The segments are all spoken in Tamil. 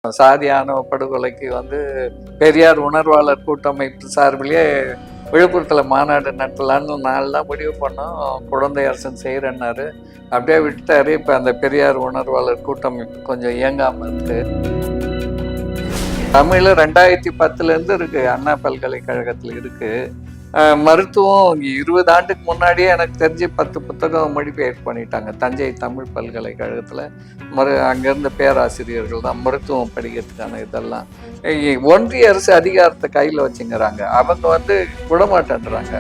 சாதி ஆணவ படுகொலைக்கு பெரியார் உணர்வாளர் கூட்டமைப்பு சார்பிலேயே விழுப்புரத்தில் மாநாடு நடத்தலான்னு நாளெலாம் முடிவு பண்ணோம். குழந்தை அரசன் செய்கிறேன்னாரு, அப்படியே விட்டுட்டாரு. இப்போ அந்த பெரியார் உணர்வாளர் கூட்டமைப்பு கொஞ்சம் இயங்காமல் இருக்கு. தமிழ் 2010 இருக்கு, அண்ணா பல்கலைக்கழகத்தில் இருக்கு. மருத்துவம் 20 ஆண்டுக்கு முன்னாடியே எனக்கு தெரிஞ்சு 10 புத்தகம் மொழிபெயர்ப்பு பண்ணிட்டாங்க. தஞ்சை தமிழ் பல்கலைக்கழகத்தில் அங்கேருந்த பேராசிரியர்கள் தான் மருத்துவம் படிக்கிறதுக்கான இதெல்லாம். ஒன்றிய அரசு அதிகாரத்தை கையில் வச்சுங்கிறாங்க. அவங்க விடமாட்டேன்றாங்க.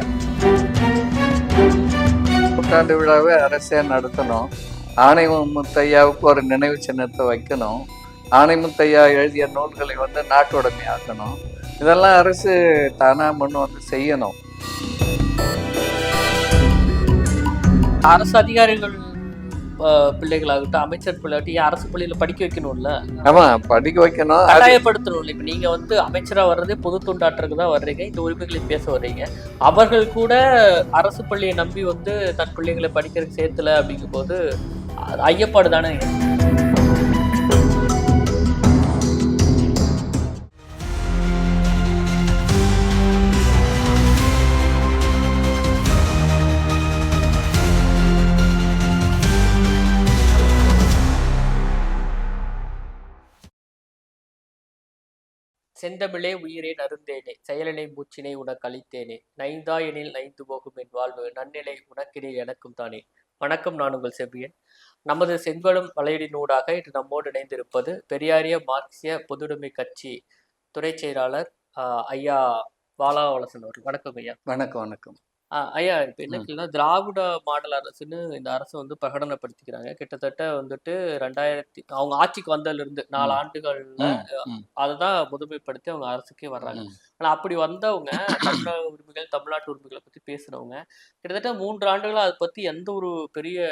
புத்தாண்டு விழாவை அரசே நடத்தணும். ஆணைமுத்தையாவுக்கு ஒரு நினைவு சின்னத்தை வைக்கணும். ஆணைமுத்தையா எழுதிய நூல்களை நாட்டுடைமை ஆக்கணும். இதெல்லாம் அரசு தானா முன் செய்யணும். அரசு அதிகாரிகள் பிள்ளைகளாகட்டும், அமைச்சர் பிள்ளைகளாகட்டும், அரசு பள்ளியில படிக்க வைக்கணும்ல. ஆமா, படிக்க வைக்கணும், கட்டாயப்படுத்தணும். இப்ப நீங்க அமைச்சரா வர்றதே பொது தொண்டாற்றுக்கு தான் வர்றீங்க, இந்த உரிமைகளை பேச வர்றீங்க. அவர்கள் கூட அரசு பள்ளியை நம்பி தன் பிள்ளைகளை படிக்கிறதுக்கு சேர்த்துல அப்படிங்கும் போது ஐயப்பாடு தானே. செந்தமிழே உயிரே நருந்தேனே, செயலினை மூச்சினை உனக்கு அளித்தேனே, நைந்தா எனில் நைந்து போகும் என் வாழ்வு, நன்னிலை உனக்கினில் எனக்கும் தானே. வணக்கம், நான் உங்கள் செவ்வியன். நமது செங்கோலும் வலையடினூடாக இன்று நம்மோடு இணைந்திருப்பது பெரியாரிய மார்க்சிய பொதுவுடைமை கட்சி துறை செயலாளர் ஐயா வாலாவலசன் அவர்கள். வணக்கம் ஐயா. வணக்கம். வணக்கம் ஐயா. இப்போ என்ன கேள்வினா, திராவிட மாடல் அரசுன்னு இந்த அரசு பிரகடனப்படுத்திக்கிறாங்க. கிட்டத்தட்ட 2000 அவங்க ஆட்சிக்கு வந்ததுல இருந்து 4 ஆண்டுகள்ல அதைதான் முதுமைப்படுத்தி அவங்க அரசுக்கே வர்றாங்க. ஆனா அப்படி வந்தவங்க தமிழக உரிமைகள், தமிழ்நாட்டு உரிமைகளை பத்தி பேசுறவங்க கிட்டத்தட்ட 3 ஆண்டுகளா அதை பத்தி எந்த ஒரு பெரிய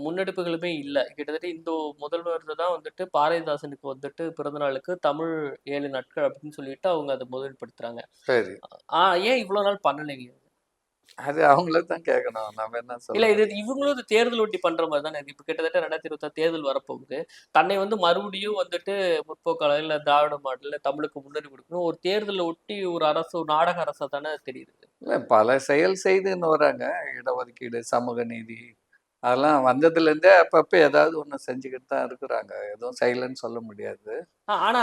முன்னெடுப்புகளுமே இல்லை. கிட்டத்தட்ட இந்த முதல்வர் தான் பாரதிதாசனுக்கு பிறந்த நாளுக்கு தமிழ் 7 நாட்கள் அப்படின்னு சொல்லிட்டு அவங்க அதை முதல்படுத்துறாங்க. ஏன் இவ்வளவு நாள் பண்ணலைங்க? அது அவங்கள தான் கேட்கணும். நம்ம என்ன சொல்ல. இல்ல, இது இவங்களும் தேர்தல் ஒட்டி பண்ற மாதிரி தானே. இப்ப கிட்டத்தட்ட 2026 தேர்தல் வரப்போகுது. தன்னை மறுபடியும் முற்போக்காளர் இல்ல திராவிட மாடல்ல தமிழுக்கு முன்னேறி கொடுக்கணும் ஒரு தேர்தலை ஒட்டி ஒரு அரசு, ஒரு நாடக அரசா தானே தெரியுது. இல்ல, பல செயல் செய்துன்னு வராங்க. இடஒதுக்கீடு, சமூக நீதி, அதெல்லாம் வந்ததுலேருந்தே அப்பப்ப ஏதாவது ஒண்ணு செஞ்சுக்கிட்டு தான் இருக்கிறாங்க. எதுவும் செய்யலன்னு சொல்ல முடியாது. ஆனா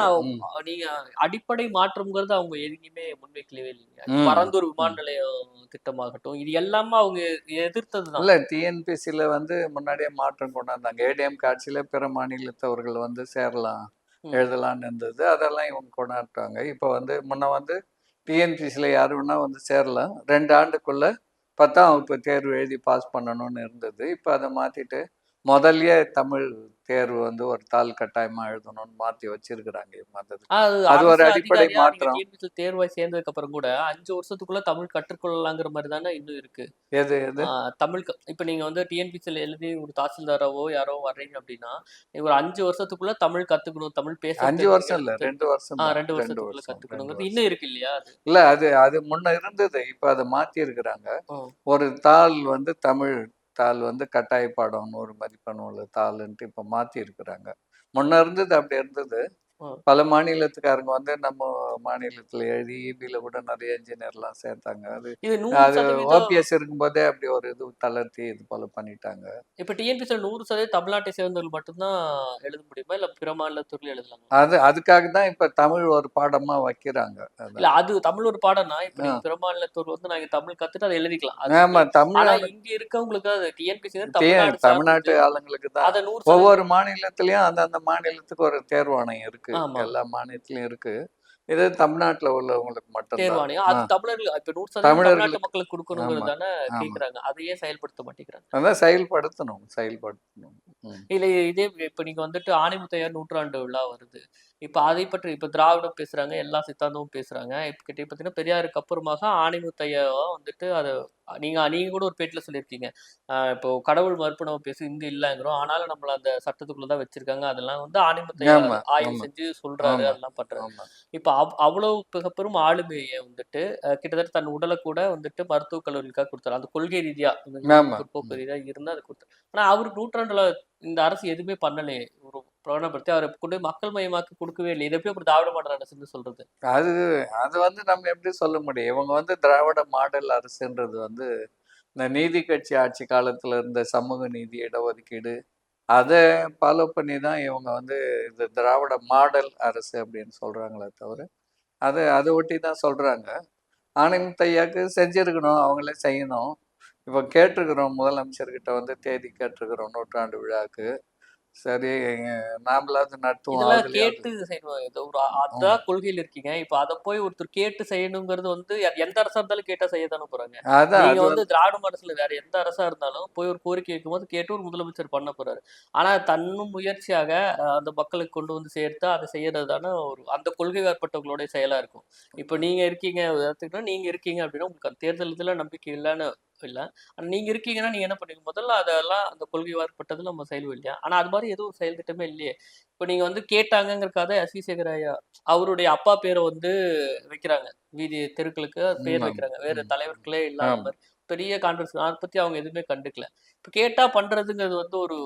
நீங்க அடிப்படை மாற்றம்ங்கிறது அவங்க எதுவுமே முன்வைக்கவே இல்லைங்க. பரந்தூர் விமான நிலையம் திட்டமாகட்டும், இது எல்லாமே அவங்க எதிர்த்ததுதான். இல்ல, டிஎன்பிசில முன்னாடியே மாற்றம் கொண்டாந்தாங்க. ஏடிஎம் ஆட்சியில பிற மாநிலத்தவர்கள் சேரலாம், எழுதலாம்னு இருந்தது. அதெல்லாம் இவங்க கொண்டாடுறாங்க. இப்போ முன்ன டிஎன்பிசில யாரு வேணா சேரலாம். 2 ஆண்டுக்குள்ள 10ஆம் வகுப்பு தேர்வு எழுதி பாஸ் பண்ணணும்னு இருந்தது. இப்போ அதை மாத்திட்டு முதல்லயே தமிழ் தேர்வு ஒரு தாள் கட்டாயமா எழுதணும்னு மாத்தி வச்சிருக்கிறாங்க. அது ஒரு அடிப்படை மாற்றம். தேர்வாய் சேர்ந்ததுக்கு அப்புறம் கூட 5 வருஷத்துக்குள்ள தமிழ் கற்றுக்கொள்ளலாங்கிற மாதிரி தானே இன்னும் இருக்கு. எது தமிழ் இப்ப நீங்க டிஎன்பிசில எழுதி ஒரு தாசில்தாராவோ யாரோ வர்றீங்க அப்படின்னா, ஒரு 5 வருஷத்துக்குள்ள தமிழ் கத்துக்கணும், தமிழ் பேச. 5 வருஷம் இல்ல, 2 வருஷம். 2 வருஷத்துக்குள்ள கத்துக்கணும் இன்னும் இருக்கு இல்லையா? இல்ல, அது முன்ன இருந்தது. இப்ப அதை மாத்தி இருக்கிறாங்க. ஒரு தாள் தமிழ் தாள் கட்டாய பாடம் 100 மதிப்பெண் உள்ள தாள்ன்ட்டு இப்ப மாத்தி இருக்கிறாங்க. முன்ன இருந்தது அப்படி இருந்தது. பல மாநிலத்துக்காரங்க நம்ம மாநிலத்துல எழுதி இபில கூட நிறைய இன்ஜினியர்லாம் சேர்த்தாங்க. அது ஓபிஎஸ் இருக்கும்போதே அப்படி ஒரு இது தளர்த்தி இது போல பண்ணிட்டாங்க. இப்ப டிஎன்பிசி 100% தமிழ்நாட்டை சேர்ந்தவர்கள் மட்டும்தான் எழுத முடியுமா, இல்ல பிற மாநிலத்துல எழுதலாம்? அதுக்காக தான் இப்ப தமிழ் ஒரு பாடமா வைக்கிறாங்க. இல்ல, அது தமிழ் ஒரு பாடம்னா இப்ப பிற மாநிலத்தூர் நாங்க தமிழ் கத்துட்டு அதை எழுதிக்கலாம். ஆமா, தமிழ் இங்க இருக்கவங்களுக்கு அது டிஎன்பிசி தமிழ்நாட்டு ஆளுங்களுக்கு தான். ஒவ்வொரு மாநிலத்திலயும் அந்தந்த மாநிலத்துக்கு ஒரு தேர்வாணையம் இருக்கு. எல்லா மாநிலத்திலயும் இருக்கு. இது தமிழ்நாட்டுல உள்ளவங்களுக்கு மட்டும் தேர்வாணையம். அது தமிழர்கள் இப்ப 100% தமிழ்நாட்டு மக்களுக்கு கொடுக்கணுங்கிறது தானே கேக்குறாங்க. அதையே செயல்படுத்த மாட்டேங்கிறாங்க. அதான் செயல்படுத்தணும். இல்ல, இதே இப்ப நீங்க ஆணைமுத்தையார் 100ஆண்டு விழா வருது. இப்ப அதை பற்றி இப்ப திராவிடம் பேசுறாங்க, எல்லா சித்தாந்தமும் பேசுறாங்க. இப்ப கிட்ட பாத்தீங்கன்னா பெரியாருக்கு அப்புறமாக ஆணைமுத்தையாவா அதை நீங்க கூட ஒரு பேட்டில சொல்லியிருக்கீங்க. இப்போ கடவுள் மறுப்பு நம்ம பேசி இங்க இல்லங்கிறோம், ஆனாலும் நம்மள அந்த சட்டத்துக்குள்ளதான் வச்சிருக்காங்க. அதெல்லாம் ஆணைமுத்தையார் ஆய்வு செஞ்சு சொல்றாரு, அதெல்லாம் பண்றாரு. இப்ப அவ்வளவு பெரும் ஆளுமையை கிட்டத்தட்ட தன் உடலை கூட மருத்துவக் கல்லூரிக்காக கொடுத்தாரு. அந்த கொள்கை ரீதியா பிற்போக்கு ரீதியா இருந்தா அதை கொடுத்தாரு. ஆனா அவருக்கு 100ஆண்டுல இந்த அரசு எதுவுமே பண்ணலையே. ஒரு பிரகடனப்படுத்தி அவரை கொண்டு போய் மக்கள் மயமாக்க கொடுக்கவே இல்லை. இது எப்படி ஒரு திராவிட மாடல் அரசுன்னு சொல்றது? அது அது வந்து நம்ம எப்படி சொல்ல முடியும்? இவங்க வந்து திராவிட மாடல் அரசுன்றது வந்து இந்த நீதி கட்சி ஆட்சி காலத்துல இருந்த சமூக நீதி, இடஒதுக்கீடு அத ஃபாலோ பண்ணி தான் இவங்க வந்து இது திராவிட மாடல் அரசு அப்படின்னு சொல்றாங்களே தவிர, அத ஒட்டி தான் சொல்றாங்க. ஆனந்த் ஐயாக்கு செஞ்சிருக்கணும், அவங்களே செய்யணும். இப்போ கேட்டிருக்கிறோம் முதலமைச்சர்கிட்ட வந்து தேதி கேட்டிருக்கிறோம் நூற்றாண்டு விழாக்கு. சரி நாமளாவது நடத்துவோம் இதெல்லாம் அதுலயாவது. கேட்டு செய்யணும். இது ஒரு ம். அதான் கொள்கையில இருக்கீங்க. இப்ப அத போய் ஒருத்தர் கேட்டு செய்யணுங்கிறது வந்து எந்த அரசா இருந்தாலும் கேட்டா செய்ய தானே போறாங்க. அதான் நீங்க அது வந்து வந்து திராவிட மாடல்ல வேற எந்த அரசா இருந்தாலும் போய் ஒரு கோரிக்கை வைக்கும்போது கேட்டு ஒரு முதலமைச்சர் பண்ண போறாரு. ஆனா தன்னும் முயற்சியாக அந்த மக்களுக்கு கொண்டு வந்து சேர்த்து அதை செய்யறது தானே ஒரு அந்த கொள்கை வேறுபட்டவங்களுடைய செயலா இருக்கும். இப்ப நீங்க இருக்கீங்க எடுத்துக்கிட்டா நீங்க இருக்கீங்க அப்படின்னா உங்களுக்கு அந்த தேர்தல் இதுல நம்பிக்கை இல்லன்னு இல்ல. ஆனா நீங்க இருக்கீங்கன்னா நீங்க என்ன பண்ணுவீங்க? முதல்ல அதெல்லாம் அந்த கொள்கை வேறுபட்டது நம்ம செய்வோம் இல்லையா? ஆனா அது மாரி எதுவும் செயல் திட்டமே இல்லையே. இப்ப நீங்க வந்து கேட்டாங்கங்கிறதுக்காக எஸ்.வி. சேகர் ஐயா அவருடைய அப்பா பேர வந்து வைக்கிறாங்க. வீதி தெருக்களுக்கு பேர் ஆமா. வைக்கிறாங்க. வேற ம். தலைவர்களே இல்லாத ஆமா. மாரி. பெரிய கான்ட்ரோவர்சி அத பத்தி அவங்க எதுவுமே கண்டுக்கல. இப்ப கேட்டா பண்றதுங்கிறது வந்து ஒரு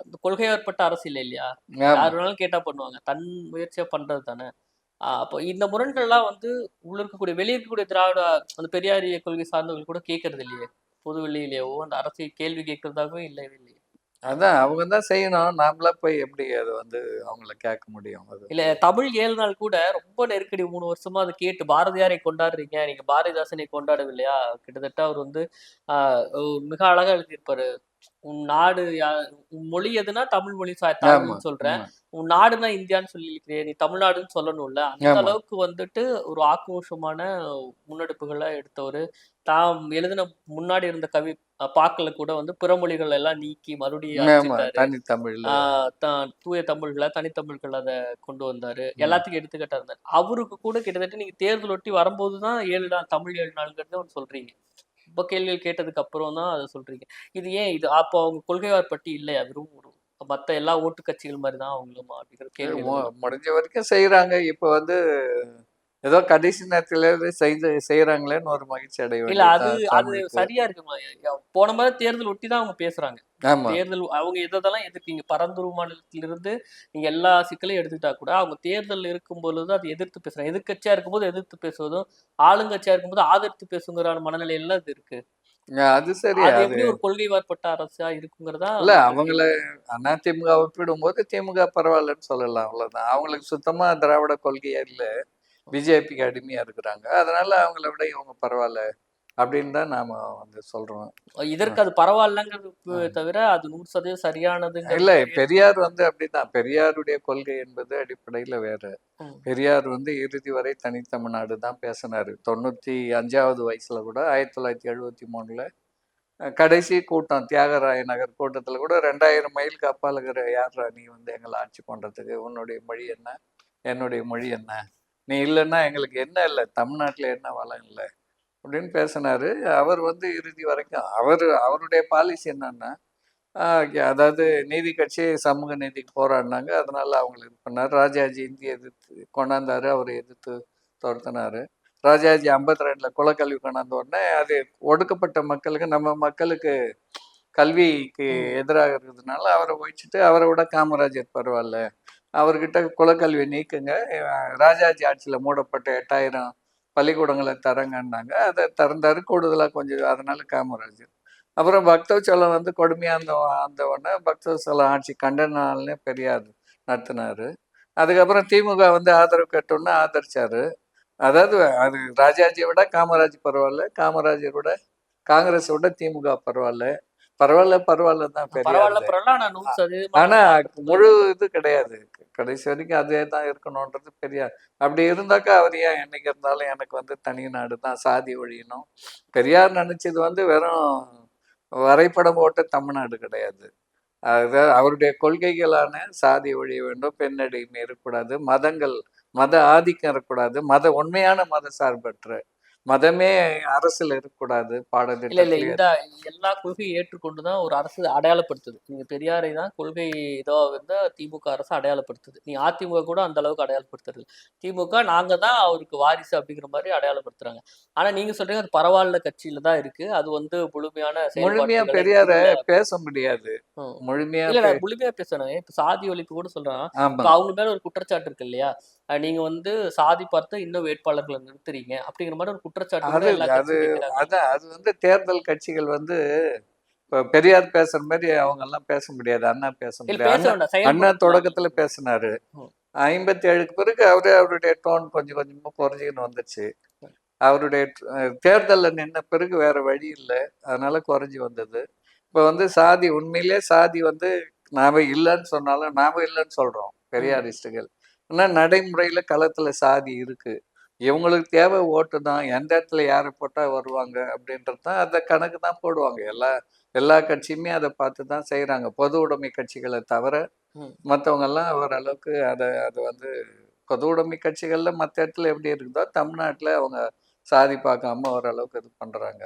அந்த கொள்கையாற்பட்ட அரசியல் இல்லையா? ஆமா. யார் வேணாலும் கேட்டா பண்ணுவாங்க. தன் முயற்சியா பண்றது தானே. அப்போ இந்த முரண்கள்லாம் வந்து உள்ள இருக்கக்கூடிய வெளிய இருக்கக்கூடிய திராவிட அந்த பெரியாரிய கொள்கை சார்ந்தவர்கள் கூட கேட்கறது இல்லையே. பொது வெளியிலேயோ அந்த அரசியல் கேள்வி கேட்கறதாகவே இல்லவே இல்லையே. அதான் அவங்க தான் செய்யணும். நாமளா போய் எப்படி அத வந்து அவங்கள கேட்க முடியும்? அது இல்ல வந்து தமிழ் 7 நாள் கூட ரொம்ப நெருக்கடி 3 வருஷமா அத கேட்டு பாரதியாரை கொண்டாடுறீங்க. நீங்க பாரதிதாசனை கொண்டாடவில்லையா? கிட்டத்தட்ட அவர் வந்து ஆ மிக அழகா எழுதியிருப்பாரு. உன் நாடு உன் மொழி எதுனா தமிழ் மொழி ஆமா, தாழ்வுன்னு சொல்றேன். ஆமா, உன் நாடுனா இந்தியான்னு சொல்லியிருக்கிறியே! நீ தமிழ்நாடுன்னு சொல்லணும்ல. அந்த ஆமா. அளவுக்கு வந்துட்டு ஒரு ஆக்ரோஷமான முன்னெடுப்புகள எடுத்தவரு. தாம் எழுதின முன்னாடி இருந்த பாக்கள்ல கூட வந்து பிற மொழிகள் எல்லாம் நீக்கி மறுபடியும் ஆமா. அச்சிட்டாரு. தனி தமிழ்ல. ஆ தூய தமிழ்ல, தனித்தமிழ்கள் அத கொண்டு வந்தாரு. ம். எல்லாத்துக்கும் எடுத்துக்காட்டா இருந்தாரு. அவருக்கு கூட கிட்டத்தட்ட நீங்க தேர்தல் ஒட்டி வரும்போது தான் 7 நாள் தமிழ் 7 நாள்ங்கிறத ஒண்ணு சொல்றீங்க. ரொம்ப கேள்விகள் கேட்டதுக்கு அப்புறம் தான் அத சொல்றீங்க. இது ஏன் இது அப்போ அவங்க கொள்கைவார் பட்டி இல்லையா? வெறும் ஒரு மத்த எல்லா ஓட்டு கட்சிகள் மாரி தான் அவங்களுமா அப்படிங்கிற இது கேள்வி எழுதலாம். முடிஞ்ச வரைக்கும் செய்றாங்க. இப்ப வந்து ஏதோ கடைசி நேரத்துல செய்றாங்களேன்னு ஒரு மகிழ்ச்சி அடைய இல்ல வேண்டியது அது தான் அது தமிழுக்கு. சரியா இருக்குமா? போன முறை தேர்தல் ஒட்டி தான் அவங்க பேசுறாங்க. ஆமா. தேர்தல் அவங்க எதெல்லாம் எதிர்த்தீங்க? பரந்தூர் மாநிலத்திலிருந்து நீங்க எல்லா சிக்கலையும் எடுத்துக்கிட்டா கூட, அவங்க தேர்தல் இருக்கும்பொழுது அத எதிர்த்து பேசுறாங்க. எதிர்க்கட்சியா இருக்கும்போது எதிர்த்து பேசுவதும், ஆளுங்கட்சியா இருக்கும்போது ஆதரித்து பேசுங்கிற மனநிலையில அது இருக்கு. அது சரி. அது அது எப்படி ஒரு கொள்கைவார்பட்ட அரசா இருக்குங்கிறதா இல்ல மக்கள் அவங்கள கேள்வி. அதிமுக ஒப்பிடும்போது திமுக பரவாயில்லன்னு சொல்லலாம். அவ்வளவுதான். அவங்களுக்கு சுத்தமா திராவிட கொள்கையே இல்ல. பிஜேபிக்கு அடிமையா இருக்கிறாங்க. அதனால அவங்கள விட இவங்க பரவால்ல அப்படின்னு தான் நாம வந்து சொல்றோம். அ, இதற்கு அது பரவாயில்லங்கிறது அ. தவிர, அது 100% இல்ல சரியானதுங்கிறத பெரியார் வந்து அப்படிதான். பெரியாருடைய கொள்கை என்பது அடிப்படையில வேற. ம். பெரியார் வந்து இறுதி வரை தனித்தமிழ்நாடு தான் பேசினாரு. 95வது வயசுல கூட 1973ல கடைசி கூட்டம் தியாகராய நகர் கூட்டத்துல கூட 2000 மைலுக்கு அப்பால இருக்கிற யார்ரா நீ வந்து எங்கள ஆட்சி பண்றதுக்கு? உன்னுடைய மொழி என்ன? என்னுடைய மொழி என்ன? நீ இல்லன்னா எங்களுக்கு என்ன இல்ல? தமிழ்நாட்டுல என்ன வளம் இல்ல? அப்படின்னு பேசினாரு. அவர் வந்து இறுதி வரைக்கும் அவருடைய பாலிசி என்னன்னா, அதாவது நீதி கட்சி சமூக நீதிக்கு போராடினாங்க. அதனால அவங்கள இது பண்ணாரு. ராஜாஜி இந்திய எதிர்த்து கொண்டாந்தாரு. அவரை எதிர்த்து துரத்துனாரு. ராஜாஜி 52ல குலக்கல்வி கொண்டாந்த உடனே அது ஒடுக்கப்பட்ட மக்களுக்கு நம்ம மக்களுக்கு கல்விக்கு ம். எதிராக இருக்கிறதுனால அவரை ஒழிச்சிட்டு அவரை விட காமராஜர் பரவாயில்ல. அவர்கிட்ட குலக்கல்வி நீக்குங்க. ராஜாஜி ஆட்சியில மூடப்பட்ட 8000 பள்ளிக்கூடங்களை தரங்கன்னாங்க. அதை திறந்தாரு. கூடுதலா கொஞ்சம் அதனால காமராஜர். அப்புறம் பக்தவச்சலம் வந்து கொடுமையா அந்த உடனே பக்தவச்சலம் ஆட்சி கண்டன நாள்னே பெரியார் நடத்தினாரு. அதுக்கப்புறம் திமுக வந்து ஆதரவு கேட்டோன்னே ஆதரிச்சாரு. அதாவது அது ராஜாஜியை விட காமராஜ் பரவாயில்ல. காமராஜரை விட காங்கிரஸை விட திமுக பரவாயில்ல. பரவாயில்ல தான் பரவால்ல, பெரியாருது. பரவால்ல. ஆனா அ 100% ஆனா அது மாற்றத்துக்கு முழு இது கிடையாது. கடைசி வரைக்கும் அதே தான் இருக்கணுன்றது பெரியார். அப்படி இருந்தாக்கா அவர் ஏன் என்னைக்கு இருந்தாலும் எனக்கு வந்து தனி நாடு தான் சாதி ஒழியணும். பெரியார் நினைச்சது வந்து வெறும் வரைபடம் போட்ட தமிழ்நாடு கிடையாது. அதாவது அவருடைய கொள்கைகளான சாதி ஒழிய வேண்டும், பெண்ணடிமை இருக்கக்கூடாது, மத ஆதிக்கம் இருக்கக்கூடாது, உண்மையான மத சார்பற்ற மதமே அரசுல இருக்கக்கூடாது இல்ல பாடத்திட்டத்திலேயே. இந்த எல்லா கொள்கையை ஏற்றுக்கொண்டுதான் ஒரு அரசு அடையாளப்படுத்துது. நீங்க பெரியாரை தான் கொள்கை இதுவா வந்து திமுக அரசு அடையாளப்படுத்துது. நீ அதிமுக கூட அந்த அளவுக்கு அடையாளப்படுத்துறது. திமுக நாங்க தான் அவருக்கு வாரிசு அப்படிங்கிற மாதிரி அடையாளப்படுத்துறாங்க. ஆனா நீங்க சொல்றீங்க அது பரவாயில்ல கட்சியில தான் இருக்கு. அது வந்து முழுமையான முழுமையா செயல்பாட்டுகளை பெரியார இல்ல. பேச முடியாது. ம். முழுமையா இல்ல நான் முழுமையா பேசுறேன். இப்ப சாதி ஒழிப்பு கூட சொல்றான். ஆமா. இப்ப அவங்க மேல ஒரு குற்றச்சாட்டு இருக்கு இல்லையா? நீங்க வந்து சாதி பார்த்து இன்னும் வேட்பாளர்கள நிறுத்துறீங்க. அப்படிங்கிற மாதிரி ஒரு குற்றச்சாட்டு கூட அது எல்லா அது கட்சியும் வைக்கிறாங்க. அதான் அது வந்து தேர்தல் கட்சிகள் வந்து இப்ப பெரியார் பேசுற மாதிரி அவங்க எல்லாம் பேச முடியாது. அண்ணா பேச இல்ல முடியாது. பேச அண்ணா வேண்டாம். அண்ணா செயல்படுத்தலாம். தொடக்கத்துல பேசினாரு. ம். 57க்கு பிறகு அவருடைய டோன் கொஞ்சம் கொஞ்சமா குறைஞ்சிக்கின்னு வந்துச்சு. அவருடைய தேர்தல்ல நின்ன பிறகு வேற வழி இல்ல. அதனால குறைஞ்சு வந்தது. இப்ப வந்து சாதி உண்மையிலே சாதி வந்து நாம இல்லைன்னு சொன்னாலும் நாம இல்லைன்னு சொல்றோம் ம். பெரியாரிஸ்டுகள். ஆனா நடைமுறையில களத்துல சாதி இருக்கு. இவங்களுக்கு தேவை ஓட்டு தான். எந்த இடத்துல யாரை போட்டா வருவாங்க அப்படின்றது தான் அந்த கணக்கு தான் போடுவாங்க. எல்லா எல்லா கட்சியுமே அதை பார்த்து தான் செய்றாங்க. பொது உடைமை கட்சிகளை தவிர ம். மத்தவங்க எல்லாம் ஓரளவுக்கு அது வந்து பொது உடைமை கட்சிகள்ல மத்த இடத்துல எப்படி இருக்குதோ தமிழ்நாட்டுல அவங்க சாதி பார்க்காம ஓரளவுக்கு இது பண்றாங்க.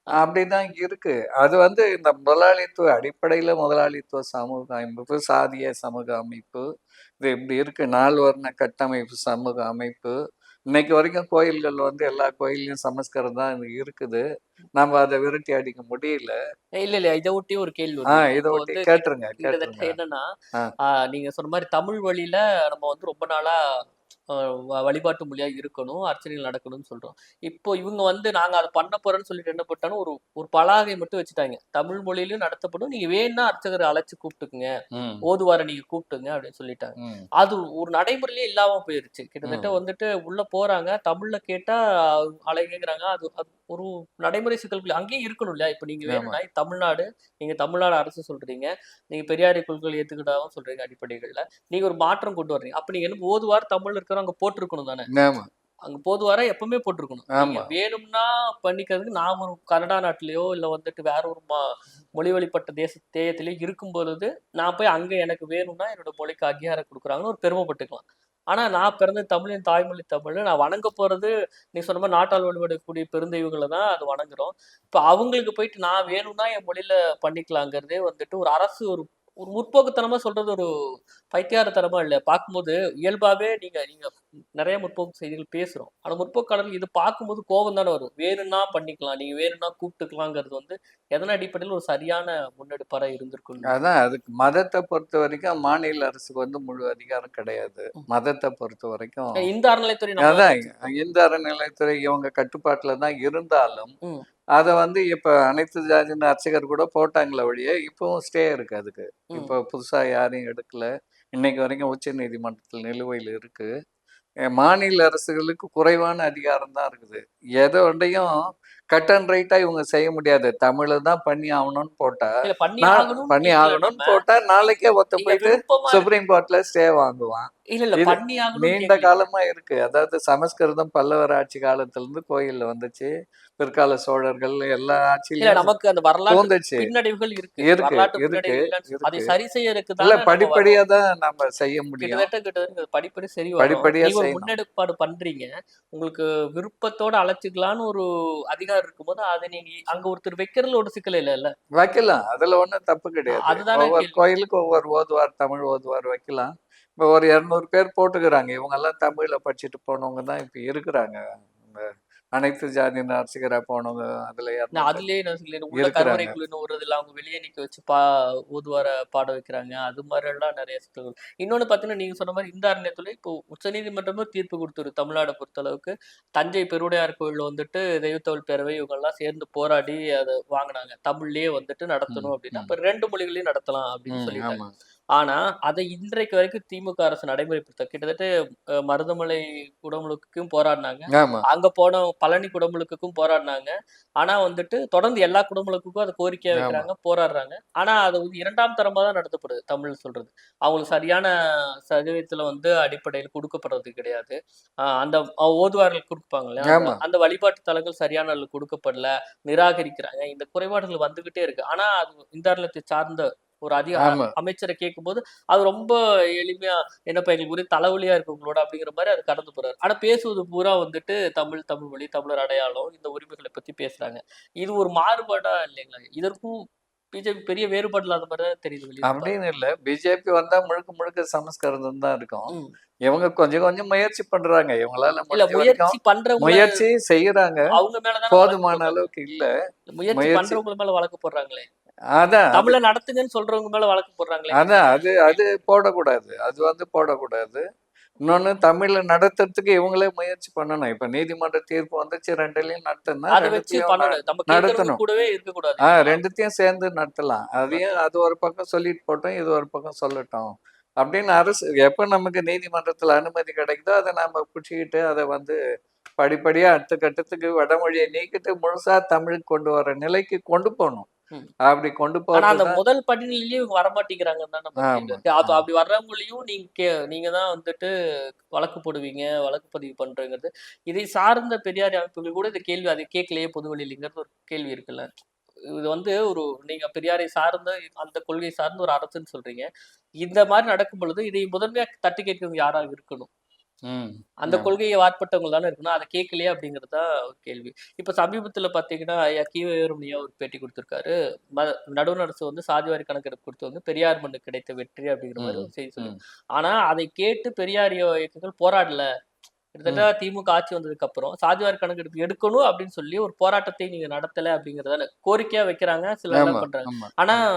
அப்படிதான் இருக்கு. அது வந்து இந்த முதலாளித்துவ அடிப்படையில முதலாளித்துவ சமூக அமைப்பு, சாதிய சமூக அமைப்பு, இது இப்படி இருக்கு. நால்வர்ண கட்டமைப்பு சமூக அமைப்பு. இன்னைக்கு வரைக்கும் கோயில்கள் வந்து எல்லா கோயில்லயும் சமஸ்கிருதம் தான் இருக்குது. நம்ம அதை விரட்டி அடிக்க முடியல. இல்ல. இத ஒட்டி ஒரு கேள்வி வருதுங்க. இதை இப்போ ஒட்டி வந்து கேட்டுருங்க, கிட்டத்தட்ட கேட்டுருங்க. என்னன்னா, ஆ, நீங்க சொன்ன மாரி தமிழ் வழியில நம்ம வந்து ரொம்ப நாளா வழிபாட்டு மொழியா இருக்கணும். அர்ச்சனைகள் நடக்கணும்னு சொல்றோம். இப்போ இவங்க வந்து நாங்க அத பண்ண போறோம்ன்னு சொல்லிட்டு என்ன பண்ணிட்டாங்க, ஒரு ஒரு பலகை மட்டும் வச்சுட்டாங்க. தமிழ் மொழியிலயும் நடத்தப்படும். நீங்க வேணும்னா அர்ச்சகர அழைச்சு கூப்பிட்டுக்குங்க. ம், ஓதுவார நீங்க கூப்பிட்டுங்க அப்படின்னு சொல்லிட்டாங்க. ம், அது ஒரு நடைமுறையிலே இல்லாம போயிருச்சு. கிட்டத்தட்ட ம். வந்துட்டு உள்ள போறாங்க. தமிழ்ல கேட்டா அழகுங்கிறாங்க. அது அது ஒரு நடைமுறை சிக்கல்கள் அங்கேயும் இருக்கணும் இல்லையா? இப்ப நீங்க ஆமா, வேணும்னா தமிழ்நாடு, நீங்க தமிழ்நாடு அரசு சொல்றீங்க. நீங்க பெரியாரை கொள்கைகளை ஏத்துக்கிட்டாவும் சொல்றீங்க அடிப்படைகள்ல. நீங்க ஒரு மாற்றம் கொண்டு வர்றீங்க. அப்ப நீங்க என்ன ஓதுவார் தமிழ்ல இருக்கிறவங்க அங்க போட்டிருக்கணும் தானே? ஆமா, அங்க போதுவார எப்பவுமே போட்டிருக்கணும். நீங்க ஆமா. வேணும்னா பண்ணிக்கிறதுக்கு நாம ஒரு கனடா நாட்டிலயோ, இல்ல வந்துட்டு வேற ஒரு மொழி வழிபட்ட தேயத்திலயோ இருக்கும் பொழுது, நான் போய் அங்க எனக்கு வேணும்னா என்னோட மொழிக்கு அங்கீகாரம் குடுக்குறாங்கன்னு ஒரு பெருமைப்பட்டுக்கலாம். ஆனா நான் பிறந்தது தமிழ், என் தாய்மொழி தமிழ். நான் வணங்க போறது நீ சொன்ன மாரி நாட்டால் வழிபடக்கூடிய பெருந்தெய்வங்கள தான் அது வணங்குறோம். இப்ப அவங்களுக்கு போயிட்டு நான் வேணும்னா என் மொழியில பண்ணிக்கலாங்கிறதே வந்துட்டு ஒரு அரசு ஒரு ஒரு முற்போக்குத்தனமா சொல்றது ஒரு பைத்தியக்காரத்தனமா இல்ல. பார்க்கும்போது இயல்பாவே நீங்க நீங்க நெறைய முற்போக்கு செய்திகள் பேசுறோம். ஆனா முற்போக்காளர்கள் இது பார்க்கும்போது கோவம் தானே வரும். வேணும்னா பண்ணிக்கலாம். நீங்க வேணும்னா கூப்பிட்டுக்கலாங்கிறது வந்து எதன் அடிப்படையில ஒரு சரியான முன்னெடுப்பாரா இருந்திருக்கும்னு அதான் அதுக்கு மதத்தை பொறுத்த வரைக்கும் மாநில அரசுக்கு வந்து முழு அதிகாரம் கிடையாது. ம். மதத்தை பொறுத்த வரைக்கும் இந்த அறநிலைத்துறை நம்ம தானே அதான் வச்சிருக்கோம். இந்து அறநிலையத்துறை இவங்க கட்டுப்பாட்டுல தான் இருந்தாலும், ம். அத வந்து இப்ப அனைத்து ஜாதியின அர்ச்சகர் கூட போட்டாங்களே ஒழிய, இப்பவும் ஸ்டே இருக்கு அதுக்கு. ம். இப்ப புதுசா யாரையும் எடுக்கல. இன்னைக்கு வரைக்கும் உச்ச நீதிமன்றத்தில் நிலுவையில் இருக்கு. மாநில அரசுகளுக்கு குறைவான அதிகாரம் தான் இருக்குது. எத ஒண்டையும் கட் அண்ட் ரைட்டா இவங்க செய்ய முடியாது. தமிழ்ல தான் பண்ணி ஆகணும்னு போட்டா, இல்ல பண்ணி நான் ஆகணும்னு பண்ணி கேட்கல ஆகணும்னு நம்ம. போட்டா, நாளைக்கே ஒருத்தன் நீங்க போயிட்டு விருப்பமா இருக்கு. சுப்ரீம் கோர்ட்ல ஸ்டே வாங்குவான். இல்ல இது பண்ணி ஆகணும்னு நீண்ட கேட்கலீங்க. காலமா இருக்கு. அதாவது சமஸ்கிருதம் பல்லவர் ஆட்சி காலத்திலிருந்து கோயில்ல வந்துச்சு. பிற்கால சோழர்கள் எல்லா இல்ல ஆட்சியிலயும் நமக்கு அந்த வரலாற்று பூந்துச்சு. பின்னடைவுகள் இருக்கு. இருக்கு, வரலாற்று இருக்கு, பின்னடைவு இல்லன்னு அதை இருக்கு. சரி செய்யறதுக்கு இல்ல தானே நம்ம வர்றோம். படிப்படியா தான் நம்ம செய்ய முடியும். கிட்டத்தட்ட படிப்படி சரி வரும். படிப்படியா நீங்க ஒரு செய்யணும். முன்னெடுப்பாடு பண்றீங்க. உங்களுக்கு விருப்பத்தோட அழைச்சுக்கலான்னு ஒரு அதிகாரம் இருக்கும்போது, அத நீங்க அங்க ஒருத்தர் வைக்கிறதுல ஒரு சிக்கல் இல்லல்ல. வைக்கலாம். அதுல ஒண்ணும் தப்பு கிடையாது. அதுதானே ஒவ்வொரு கேள்வி. கோயிலுக்கும் ஒவ்வொரு ஓதுவார், தமிழ் ஓதுவார் வைக்கலாம். இப்ப ஒரு 200 பேர் போட்டுக்கிறாங்க. இவங்கெல்லாம் தமிழ்ல படிச்சுட்டு போனவங்க தான் இப்ப இருக்கிறாங்க. இந்த அனைத்து ஜாதியினர் அர்ச்சகரா போனவங்க அதுல 200 பேர் அதிலேயே நான் சொல்லிடுறேன். உள்ள இருக்கிறாங்க. கருவறைக்குள்ளன்னு விடுறதில்ல. அவங்க வெளியே நிக்க வச்சு ஓதுவார பாட வைக்கிறாங்க. அது மாரியெல்லாம் நெறைய சிக்கல்கள். இன்னொன்னு பார்த்தீங்கன்னா, நீங்க சொன்ன மாரி இந்த அறநிலையத்துறை இப்போ உச்சநீதிமன்றமும் தீர்ப்பு குடுத்துருக்கு. தமிழ்நாட பொறுத்தளவுக்கு. தஞ்சை பெருவுடையார் கோவில்ல வந்துட்டு தெய்வத்தமிழ் பேரவை இவங்கலாம் சேர்ந்து போராடி அத வாங்குனாங்க. தமிழ்லயே வந்துட்டு ம், நடத்தணும் அப்டின்னா, ம், அப்ப 2 மொழிகளையும் நடத்தலாம் அப்டின்னு ம். சொல்லிட்டாங்க. ஆமா, ஆனா, அத இன்றைக்கு வரைக்கும் திமுக அரசு நடைமுறைப்படுத்த கிட்டத்தட்ட மருதமலை குடமுழுக்குக்கும் போராடுனாங்க. ஆமா, அங்க போன பழனி குடமுழுக்குக்கும் போராடுனாங்க. ஆனா வந்துட்டு தொடர்ந்து எல்லா குடமுழுக்குக்கும் அத கோரிக்கையா ஆமா. வைக்கிறாங்க, போராடுறாங்க. ஆனா அது வந்து 2ஆம் தரமா தான் நடத்தப்படுது, தமிழ்ல சொல்றது. அவங்களுக்கு சரியான சதவீதத்துல வந்து அடிப்படையில குடுக்கப்படுறது கிடையாது. அந்த ஓதுவார்கள் குடுப்பாங்க இல்லையா? அந்த ஆமா. அந்த வழிபாட்டு தலங்கள் சரியான அளவு குடுக்கப்படல, நிராகரிக்கிறாங்க. இந்த குறைபாடுகள் வந்துகிட்டே இருக்கு. ஆனா அது இந்த அறநிலையத்தை சார்ந்த ஒரு ஆமா. அமைச்சரை கேட்கும்போது அது ரொம்ப எளிமையா என்னப்பா எங்களுக்கு ஒரே தலைவலியா இருக்கு உங்களோட அப்படிங்கிற மாதிரி அது கடந்து போறாரு. ஆனா பேசுவது பூரா வந்துட்டு தமிழ், தமிழ் மொழி, தமிழர் அடையாளம், இந்த உரிமைகளை பத்தி பேசுறாங்க. இது ஒரு மாறுபாடா இல்லைங்களா? இதற்கும் பிஜேபி பெரிய வேறுபாடு இல்லாத மாதிரி தான் தெரியுது வெளியில அப்படின்னு இல்ல. பிஜேபி வந்தா முழுக்க முழுக்க சமஸ்கிருதம் தான் இருக்கும். ம். இவங்க கொஞ்சம் கொஞ்சம் முயற்சி பண்றாங்க. இவங்களால இல்ல முடிஞ்ச வரைக்கும் முயற்சி பண்றவங்கள முயற்சி செய்யறாங்க. அவங்க மேல தானே வழக்கு போதுமான போடுறாங்க. அளவுக்கு இல்ல. முயற்சி முயற்சி பண்றவங்க மேல வழக்கு போடுறாங்களே. அதான் அது தமிழ நடத்துங்கன்னு சொல்றவங்க மேல வழக்கு அதான் போடுறாங்களேங்கிறது அது தான் அது கேள்வி. போடக்கூடாது. அது வந்து போடக்கூடாது. இன்னொன்னு தமிழ்ல நடத்துறதுக்கு இவங்களே முயற்சி பண்ணணும். இப்ப நீதிமன்ற தீர்ப்பு வந்துச்சு 2லயும் நடத்துனா அத வச்சு 2த்துலயும் பண்ணணும். நம்ம கேட்கறவங்க நடத்தணும். கூடவே இருக்கக்கூடாது இல்லைங்களா? 2த்தையும் சேர்ந்து நடத்தலாம். அதையும் நடத்தணும். அது ஒரு பக்கம் சொல்லிட்டு போட்டும், இது ஒரு பக்கம் சொல்லட்டும். அப்படின்னு அரசு எப்ப நமக்கு நீதிமன்றத்துல அனுமதி கிடைக்குதோ, அத நாம புடிச்சுக்கிட்டு அத வந்து படிப்படியா அடுத்த கட்டத்துக்கு வடமொழிய நீக்கிட்டு முழுசா தமிழுக்கு கொண்டு வர நிலைக்கு கொண்டு போணும். ம். அப்படி கொண்டு ஆனா போறது அந்த தான் முதல் படிநிலையிலயும் இவங்க வரமாட்டேங்கிறாங்கன்னு தான் நம்ம கேள்வி ஆமா, இருக்கு. அப்ப ஆமா. அப்படி வர்றவங்களையும் நீங்க தான் வந்துட்டு வழக்கு போடுவீங்க, வழக்கு பதிவு பண்றேங்கிறது. இதை சார்ந்த பெரியார் அமைப்புகள் கூட இந்த கேள்வி அதை கேட்கலையே பொதுவெளியிலங்கிறது ஒரு கேள்வி இருக்குல்ல. இது வந்து ஒரு நீங்க பெரியாரை சார்ந்த அந்த கொள்கை சார்ந்த ஒரு அரசுன்னு சொல்றீங்க. இந்த மாரி நடக்கும் பொழுது இதை முதன்மையா தட்டி கேட்கிறவங்க யாரா இருக்கணும்? ம். அந்த ஆமா. கொள்கைய வாற்பட்டவங்க தானே இருக்கணும். அத கேட்கலையே அப்படிங்கிறது தான் ஒரு கேள்வி. இப்ப சமீபத்தில பார்த்தீங்கன்னா, ஐயா கி.வீரமணியா ஒரு பேட்டி குடுத்திருக்காரு. ம நடுவண் அரசு வந்து சாதிவாரி கணக்கெடுப்பு கொடுத்து வந்து பெரியார் மண்ணுக்கு கிடைத்த வெற்றி அப்படிங்கிற மாரி ம், ஒரு செய்தி சொல்லி. ம், ஆனா அதை கேட்டு பெரியார் இயக்கங்கள் போராடல. கிட்டத்தட்ட ம். திமுக ஆட்சி வந்ததுக்கு அப்புறம் சாதிவாரி கணக்கெடுப்பு எடுக்கணும் அப்படின்னு சொல்லி ஒரு போராட்டத்தை நீங்க நடத்தல அப்படிங்கிறத கோரிக்கையா வைக்கிறாங்க. சிலர் ஆமா, எல்லாம் பண்றாங்க. ஆமா, ஆனா ஆமா,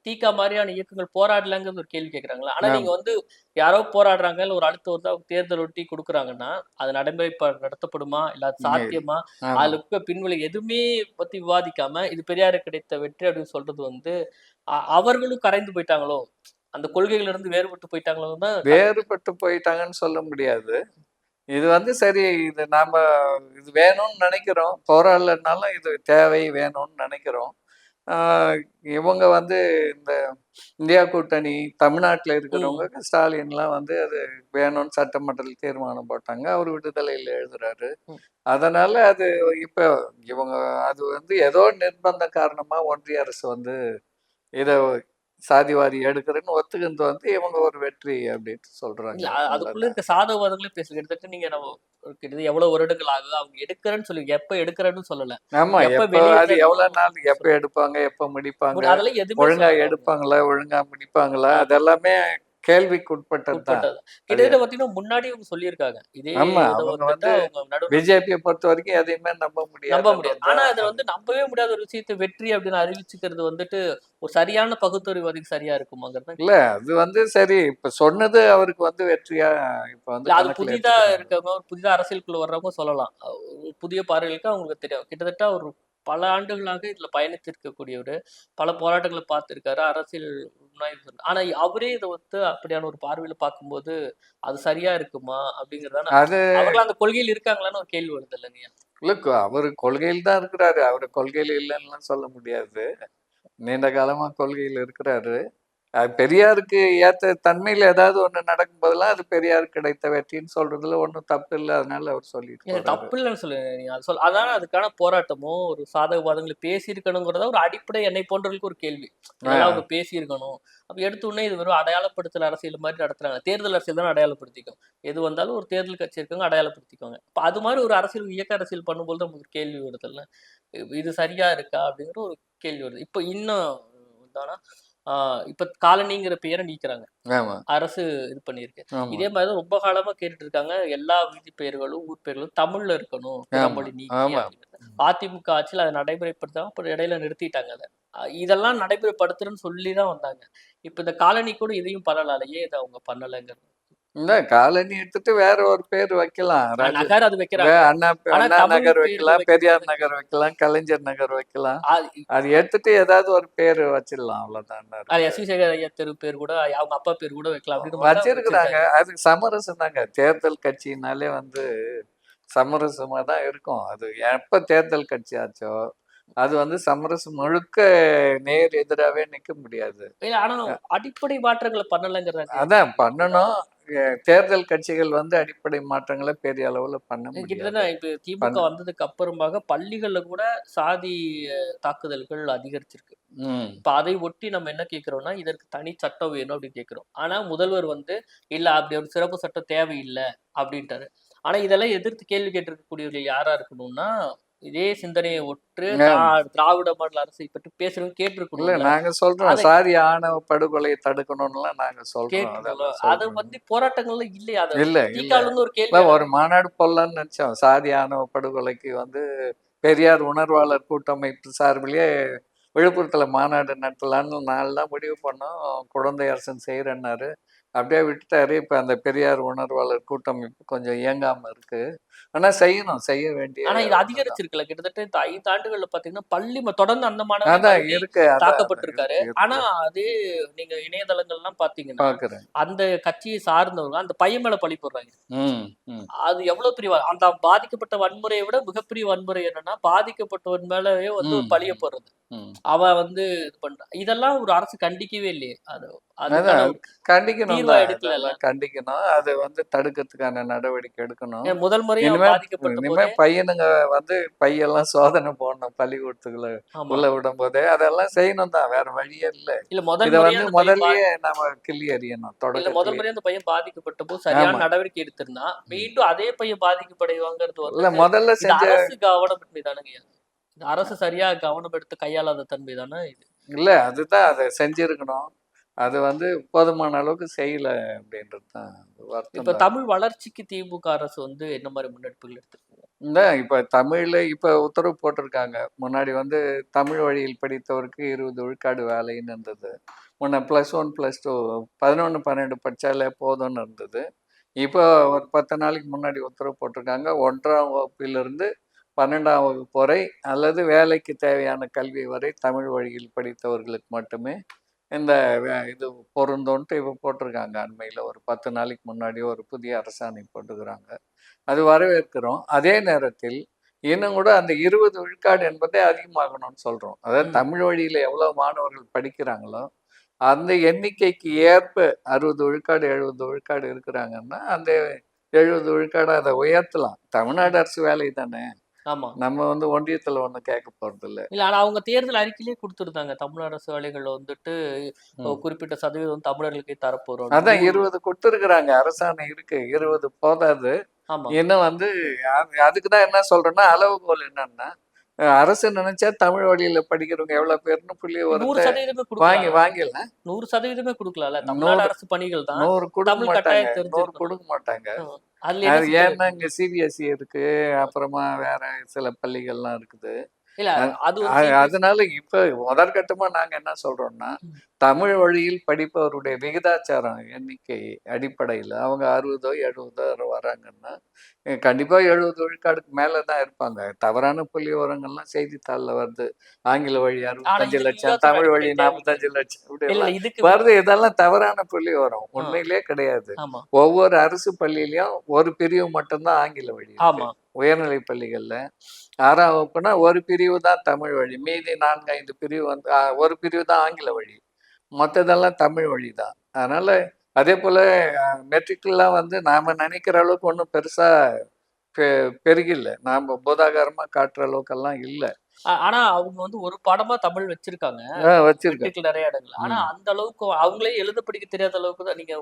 தீகா மாரியான இயக்கங்கள் போராடலங்கிறது ஒரு கேள்வி கேட்கறாங்கல்ல. ஆனா நீங்க ஆமா, வந்து யாரோ போராடுறாங்க, இல்ல ஒரு அழுத்தம் வருதா தேர்தல் ஒட்டி குடுக்குறாங்கன்னா, அது நடைமுறை நடத்தப்படுமா? இல்ல அது இல்ல. சாத்தியமா? ஆமா. அதுல இருக்க பின்விளை எதுவுமே பத்தி விவாதிக்காம, இது பெரியாருக்கு கிடைத்த வெற்றி அப்படின்னு சொல்றது வந்து, அவர்களும் கரைந்து போயிட்டாங்களோ? அந்த கொள்கையில இருந்து வேறுபட்டு போயிட்டாங்களோன்னு தான் வேறுபட்டு போயிட்டாங்கன்னு சொல்ல முடியாது. இது வந்து சரி, இது நாம இது வேணும்னு நெனைக்கிறோம். போராடலனாலும் இது தேவை வேணும்னு நெனைக்கிறோம். ஆ இவங்க வந்து இந்த இந்தியா கூட்டணி தமிழ்நாட்டுல ம். இருக்கிறவங்க ஸ்டாலின்லாம் வந்து அது வேணும்னு சட்டமன்றத்துல தீர்மானம் போட்டாங்க. அவரு விடுதலையில எழுதுறாரு. ம். அதனால அது இப்ப இவங்க அது வந்து ஏதோ நிர்பந்தம் காரணமா ஒன்றிய அரசு வந்து இத சாதிவாரி எடுக்குறேன்னு ஒத்துக்கினது வந்து இவங்க ஒரு வெற்றி அப்படின்னு சொல்றாங்க. இல்ல அதுக்குள்ள அவ்வளோதான். இருக்க சாதகவாதங்களே பேசுங்க. கிட்டத்தட்ட நீங்க நம்ம கிட்டத்தட்ட எவ்வளவு வருடங்கள் ஆகுது? அவங்க எடுக்கிறேன்னு சொல்லி எப்ப எடுக்கிறேன்னு சொல்லல. ஆமா. எப்ப அது வெளியிடுறேன்னு எவ்வளோ நாள் எப்ப சொல்லல. எடுப்பாங்க? எப்ப முடிப்பாங்க? அதெல்லாம் எதுவுமே ஒழுங்கா சொல்லல அவங்க. எடுப்பாங்களா? ஒழுங்கா முடிப்பாங்களா? ஆமா. அதெல்லாமே கேள்விக்குட்பட்டது தான். உட்பட்டது. அது கிட்டத்தட்ட பார்த்தீங்கன்னா, முன்னாடி இவங்க சொல்லியிருக்காங்க. இதே ஆமா. இத அவங்க வந்துட்டு வந்து அவங்க நடுவுல பிஜேபிய பொறுத்தவரைக்கும் எதையுமே நம்ப நம்ப முடியாதுன்னு முடியாது. வந்து ஆனா அத வந்து நம்பவே முடியாத ஒரு விஷயத்த வெற்றி அப்படின்னு அறிவிச்சுக்கிறது வந்துட்டு, ஒரு சரியான பகுத்தறிவாதிக்கு சரியா இருக்குமாங்கிறது தான் இல்ல கேள்வி. அது வந்து சரி, இப்ப சொன்னது அவருக்கு வந்து வெற்றியா இப்ப வந்து இல்ல அது கணக்குல புதிதா எடுத்துக்கிறாங்க. இருக்கவங்க, ஒரு புதிதா அரசியலுக்குள்ள வர்றவங்க சொல்லலாம். ஒரு புதிய பார்வைகளுக்கு அவங்களுக்கு தெரியும். கிட்டத்தட்ட ஒரு பல ஆண்டுகளாக இதுல பயணித்திருக்கக்கூடியவரு. பல போராட்டங்கள பார்த்திருக்காரு. அரசியல் உள்நுழைவு ஆனா அவரே இத வந்து அப்படியான ஒரு பார்வையில பார்க்கும்போது, அது சரியா இருக்குமா? அப்படிங்கிறதான அது அவர்கள் அந்த கொள்கையில் இருக்காங்களான்னு ஒரு கேள்வி வருது இல்லைங்கய்யா? இல்ல அவரு கொள்கையில தான் இருக்கிறாரு. அவரு கொள்கையில இல்லன்னுலாம் சொல்ல முடியாது. நீண்ட காலமா கொள்கையில இருக்கிறாரு. பெரியாருக்கு ஏத்த தன்மையில ஏதாவது ஒண்ணு நடக்கும்போதெல்லாம், அது பெரியாருக்கு கிடைத்த வெற்றின்னு சொல்றதுல ஒண்ணும் தப்பு இல்ல. அதனால அவர் சொல்லிட்டு இல்ல போறாரு. தப்பு இல்லன்னு சொல்ல நீங்க அது அதான அதுக்கான போராட்டமோ, ஒரு சாதக பாதங்கள பேசியிருக்கணுங்கிறத ஒரு அடிப்படை என்னை போன்றவர்களுக்கு ஒரு கேள்வி. இதெல்லாம் அவங்க ஆ. பேசியிருக்கணும். அப்ப எடுத்த உடனே இது வெறும் அடையாளப்படுத்தல் அரசியல் மாரி நடத்துறாங்க. தேர்தல் அரசியல் தானே அடையாளப்படுத்திக்கும். எது வந்தாலும் ஒரு தேர்தல் கட்சி இருக்கவங்க அடையாளப்படுத்திக்குவாங்க. அப்ப அது மாரி ஒரு அரசியல் இயக்க அரசியல் பண்ணும்போது நமக்கு ஒரு கேள்வி வருதுல்ல. இது சரியா இருக்கா? அப்படிங்கிற ஒரு கேள்வி வருது. இப்ப இன்னும் என்னன்னா, ஆ இப்ப காலனிங்கிற பேர நீக்குறாங்க. ஆமா, அரசு இது பண்ணியிருக்கு. ஆமா, இதே மாரி தான் ரொம்ப காலமா கேட்டுட்டு இருக்காங்க. எல்லா வீதி பெயர்களும், ஊர் பெயர்களும் தமிழ்ல இருக்கணும். பிற ஆமா, மொழி நீக்கி ஆமா. அப்படிங்கிறது. அதிமுக ஆட்சியில அத நடைமுறைப்படுத்தாம அப்புறம் இடையில நிறுத்திட்டாங்க அத. இதெல்லாம் நடைமுறைப்படுத்துறேன்னு சொல்லி தான் வந்தாங்க. இப்ப இந்த காலனி கூட இதையும் பண்ணலாம்ல. ஏன் இத அவங்க பண்ணலங்கிறது? இல்ல காலனி எடுத்துட்டு வேற ஒரு பேர் வைக்கலாம். நகர் அது வைக்கிறாங்க. அண்ணா ஆனா அண்ணா தமிழ் நகர் பேர்கள் வைக்கலாம், பெரியார் வைக்கிறதுக்கு நகர் வைக்கலாம், கலைஞர் நகர் வைக்கலாம். அது அது எடுத்துட்டு ஏதாவது ஒரு பேரு வச்சிடலாம். அவ்வளோதான் என்ன அது இருக்குது. எஸ்.வி. சேகர் ஐயா தெரு பேர் கூட அவங்க அப்பா பேர் கூட வைக்கலாம். அப்படின்ற மாரி தான் அவங்க வச்சிருக்கிறாங்க. வச்சிருக்காங்க. அதுக்கு சமரசம் தாங்க. தேர்தல் கட்சினாலே வந்து சமரசமா தான் இருக்கும். அது எப்ப தேர்தல் கட்சி ஆச்சோ, அது வந்து சமரசம் முழுக்க நேர் எதிராவே நிக்க முடியாது. ஆனா அ அடிப்படை மாற்றங்கள பண்ணலங்கிறது தான் கேள்வி. அதான் பண்ணணும். தேர்தல் கட்சிகள் வந்து அடிப்படை மாற்றங்களை பெரிய அளவுல பண்ண கிட்டத்தட்ட முடியாது. இப்ப திமுக பண்ண வந்ததுக்கு அப்புறமாக பள்ளிகள்ல கூட சாதி தாக்குதல்கள் அதிகரிச்சிருக்கு. ம். இப்ப அதை ஒட்டி நம்ம என்ன கேட்கிறோம்னா, இதற்கு தனி சட்டம் வேணும் அப்படின்னு கேட்கிறோம். ஆனா முதல்வர் வந்து, இல்ல அப்படி ஒரு சிறப்பு சட்டம் தேவையில்ல அப்படின்ட்டாரு. ஆனா இதெல்லாம் எதிர்த்து கேள்வி கேட்டிருக்கக்கூடியவர்கள் யாரா இருக்கணும்னா, இதே சிந்தனையை ஒற்று ஆமா. திராவிட மாடல் அரசை பற்றி பேசுறவங்க இல்ல கேட்டிருக்கணும்ல. நாங்க சொல்றோம், அதை சாதி ஆணவ படுகொலையை தடுக்கணும்னுலாம் நாங்க சொல்றோம். கேட்கணும்ல. அதெல்லாம் அது சொல்றோம். வந்து போராட்டங்கள்ல இல்லையா? அத இல்ல, இல்ல. திகால இருந்து ஒரு இல்ல கேள்வி ஒரு எழுப்புது. மாநாடு போடலாம்னு நினைச்சோம். சாதி ஆணவ படுகொலைக்கு வந்து பெரியார் உணர்வாளர் கூட்டமைப்பு சார்பிலேயே விழுப்புரத்துல மாநாடு நடத்தலான்னு நாள் தான் முடிவு பண்ணோம். குழந்தை அரசன் செய்யறேன்னாரு. அப்படியே விட்டுட்டாரு. இப்ப அந்த பெரியார் உணர்வாளர் கூட்டமைப்பு கொஞ்சம் இயங்காம இருக்கு. ஆனா செய்யணும். செய்ய வேண்டிய ஆனா இது ஒண்ணுதான். அதிகரிச்சிருக்குல்ல. கிட்டத்தட்ட இந்த 5 ஆண்டுகள்ல பார்த்தீங்கன்னா, தொடர்ந்து அந்த மாணவரே அதான் மறுபடி இருக்கு. அதான் தாக்கப்பட்டிருக்காரு. இருக்கு, ஆனா இருக்கு. அதே நீங்க இணையதளங்கள்லாம் பார்த்தீங்கன்னா, பாக்குறேன். அந்த கட்சியை சார்ந்தவங்க அந்த பையன் மேல பழி போடுறாங்க. ம், ம், அது எவ்வளவு பெரிய அந்த பாதிக்கப்பட்ட வன்முறையை விட மிகப்பெரிய வன்முறை என்னன்னா, பாதிக்கப்பட்டவன் மேலவே வந்து ஒரு ம், பழிய ம், போடுறது. ம். அவன் வந்து இது பண்றான். இதெல்லாம் ஒரு அரசு கண்டிக்கவே இல்லையே. அதுக்கான அதான் ஒரு கண்டிக்கணும் தீர்வா தான். எடுக்கலல்ல. அதெல்லாம் கண்டிக்கணும். அது வந்து தடுக்கிறதுக்கான நடவடிக்கை எடுக்கணும். ஏன் முதல் முறையா அவன் இனிமே பாதிக்கப்பட்ட இனிமே போதே பையனுங்க வந்து பையெல்லாம் சோதனை போடணும் பள்ளிக்கூடத்துக்குள்ள ஆமா. உள்ள விடும்போதே. அதெல்லாம் செய்யணும் தான். வேற வழியே இல்ல. இல்ல முதல் இத முறையா வந்து அந்த பையன் முதல்லயே நாம கிள்ளி எறியணும் முதல் தொடக்கத்திலேயே. முறையா அந்த பையன் பாதிக்கப்பட்டபோது சரியான ஆமா. நடவடிக்கை எடுத்திருந்தா, ம். மீண்டும் அதே பையன் பாதிக்கப்படைவாங்கிறது இல்ல வந்துட்டு, முதல்ல இது செஞ்ச அரசு கவனமின்மை தானங்கய்யா. இது அரசு சரியா கவனம் எடுத்து கையாளாத தன்மை தானே இது. இல்ல அதுதான் அத செஞ்சிருக்கணும். அது வந்து போதுமான அளவுக்கு செய்யல அப்படின்றது தான் வருத்தம் இப்ப தான். தமிழ் வளர்ச்சிக்கு திமுக அரசு வந்து என்ன மாரி முன்னெடுப்புகள் எடுத்திருக்காங்க? இந்த இப்ப தமிழ்ல இப்ப உத்தரவு போட்டிருக்காங்க. முன்னாடி வந்து தமிழ் வழியில் படித்தவருக்கு 20 விழுக்காடு வேலைன்னு இருந்தது. முன்ன +1, +2 11, 12 படிச்சாலே போதும்னு இருந்தது. இப்போ ஒரு 10 நாளைக்கு முன்னாடி உத்தரவு போட்டிருக்காங்க. 1ஆம் வகுப்பிலிருந்து 12ஆம் வகுப்பு வரை அல்லது வேலைக்கு தேவையான கல்வி வரை தமிழ் வழியில் படித்தவர்களுக்கு மட்டுமே இந்த இது பொருந்தும்ன்ட்டு இப்போ போட்டிருக்காங்க. அண்மையில ஒரு 10 நாளைக்கு முன்னாடி ஒரு புதிய அரசாணை போட்டுக்கிறாங்க. அது வரவேற்கிறோம். அதே நேரத்தில் இன்னும் கூட அந்த 20 விழுக்காடு என்பதே அதிகமாகணும்னு சொல்றோம். அதாவது ம். தமிழ் வழியில எவ்வளவு மாணவர்கள் படிக்கிறாங்களோ, அந்த எண்ணிக்கைக்கு ஏற்ப 60 விழுக்காடு, 70 விழுக்காடு இருக்கிறாங்கன்னா, அந்த 70 விழுக்காட அத உயர்த்தலாம். ம். தமிழ்நாடு அரசு வேலை தானே! ஆமா. நம்ம வந்து ஒன்றியத்துல ஒண்ணும் கேட்க போறதில்ல. இல்ல ஆனா அவங்க தேர்தல் அறிக்கையிலேயே குடுத்திருந்தாங்க. தமிழ் அரசு வேலைகள்ல வந்துட்டு ம். குறிப்பிட்ட சதவீதம் தமிழர்களுக்கே தரப்போறோம்னு. அதான் 20 குடுத்துருக்குறாங்க. அரசாணை இருக்கு. 20 போதாது. ஆமா. இன்னும் வந்து அதுக்கு தான் என்ன சொல்றேன்னா, அளவுகோல் என்னன்னா, அரசு நினைச்சா தமிழ் வழியில படிக்கிறவங்க எவ்வளவு பேருன்னு புள்ளிவிவரத்த 100% குடுக்கலாம்ல. வாங்கிடலாம். 100% குடுக்கலாம்ல. தமிழ்நாடு 100 அரசு பணிகள் தான். 100 குடுக்க தமிழ் மாட்டாங்க. கட்டாயம் 100 தெரிஞ்சிருக்கணும். குடுக்க மாட்டாங்க. அதுல என்ன அது சிக்கல் ஏன்னா இருக்கு? இங்க சிபிஎஸ்இ இருக்கு. அப்புறமா வேற சில பள்ளிகள்லாம் இருக்குது. இல்ல அ அது வந்து அ சிபிஎஸ் அதனால இப்ப முதற்கட்டமா நாங்க என்ன சொல்றோம்னா, தமிழ் வழியில் படிப்பவருடைய விகிதாச்சாரம் எண்ணிக்கை அடிப்படையில அவங்க 60ஓ, 70ஓ வராங்கன்னா, கண்டிப்பா 70 விழுக்காடுக்கு மேல தான் இருப்பாங்க. தவறான புள்ளிவிவரங்கள்லாம் செய்தித்தாள்ல வருது. ஆங்கில வழி ஆனா 65 இதுக்கு லட்சம், விகிதாச்சார தமிழ் வழி அடிப்படை தேவையில்லையே. 45 லட்சம் இல்ல இப்படியெல்லாம் இதுக்கு வருது. இதெல்லாம் தவறான புள்ளிவிவரம். ஆ, உண்மையிலே கிடையாது. ஆமா, ஒவ்வொரு அரசு பள்ளியிலயும் ஒரு பிரிவு மட்டும் தான் ஆங்கில வழி இருக்கு. ஆமா. உயர்நிலை பள்ளிகள்ல 6ஆம் வகுப்புனா ஒரு பிரிவு தான் தமிழ் வழி. மீதி 4, 5 பிரிவு வந்து ஒரு பிரிவு தான் ஆங்கில வழி. மத்ததெல்லாம் தமிழ் வழி தான். அதனால அதேபோல மெட்ரிக்லாம் வந்து நாம நினைக்கிற அளவுக்கு ஒண்ணும் பெருசா பெ பெருகில்ல. நாம பூதாகாரமா காட்டுற அளவுக்கெல்லாம் இல்ல. ஆனா அவங்க வந்து ஒரு பாடமா தமிழ் வச்சிருக்காங்க. வச்சிருக்கேன். மெட்ரிக்ல நெறைய இடங்கள்ல. ஆனா ம். அந்த அளவுக்கு அவங்களே எழுத படிக்க தெரியாத அளவுக்கு தான் நீங்க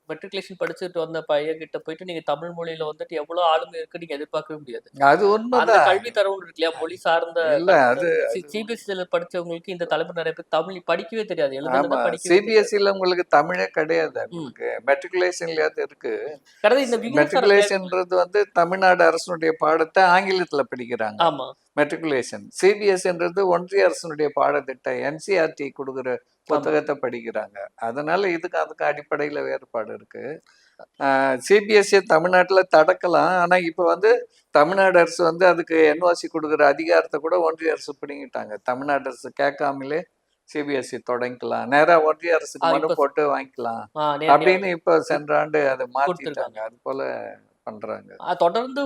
மெட்ரிகுலேஷன் படிச்சுட்டு வந்த பையன்கிட்ட போயிட்டு நீங்க தமிழ் மொழியில வந்துட்டு எவ்வளோ ஆளுமை இருக்குன்னு நீங்க எதிர்பார்க்கவே முடியாது. அது அந்த உண்மதான். கல்வி தரவு இருக்கு இல்லையா? மொழி சார்ந்த இல்ல கல்வி அது தரவு. அது சிபிஎஸ்சில படிச்சவங்களுக்கு இந்த தலைமுறை நெறைய பேர் தமிழ் படிக்கவே தெரியாது. ஆமா. எழுதுனத படிக்கவே தெரியாது. சிபிஎஸ்சில உங்களுக்கு தமிழே கிடையாது. ம். உங்களுக்கு மெட்ரிகுலேஷன்லயாவது இருக்கு. கடந்த இந்த விகிதாசார தேவையில்ல. மெட்ரிகுலேஷன்ன்றது வந்து தமிழ்நாடு அரசினுடைய பாடத்த ஆங்கிலத்துல படிக்கிறாங்க. ஆமா. மெட்ரிகுலேஷன். சிபிஎஸ்ன்றது ஒன்றிய அரசினுடைய பாடத்திட்டம். என்சிஆர்டி குடுக்குற ஆமா. புத்தகத்த படிக்கிறாங்க. அதனால இதுக்கு அதுக்கு அடிப்படையில வேறுபாடு இருக்கு. சிபிஎஸ்இ தமிழ்நாட்டுல தடக்கலாம். ஆனா இப்ப வந்து தமிழ்நாடு அரசு வந்து அதுக்கு என்ஓசி குடுக்குற அதிகாரத்த கூட ஒன்றிய அரசு பிடுங்கிட்டாங்க. தமிழ்நாடு அரசு கேட்காமலே சிபிஎஸ்இ தொடங்கிக்கலாம். நேரா ஒன்றிய அரசுக்கு மனு இப்ப போட்டு வாங்கிக்கலாம். நேரடியா அப்படின்னு இப்ப சென்ற ஆண்டு அத மாத்திட்டாங்க. குடுத்துருக்காங்க. அதுபோல பண்றாங்க. தொடர்ந்து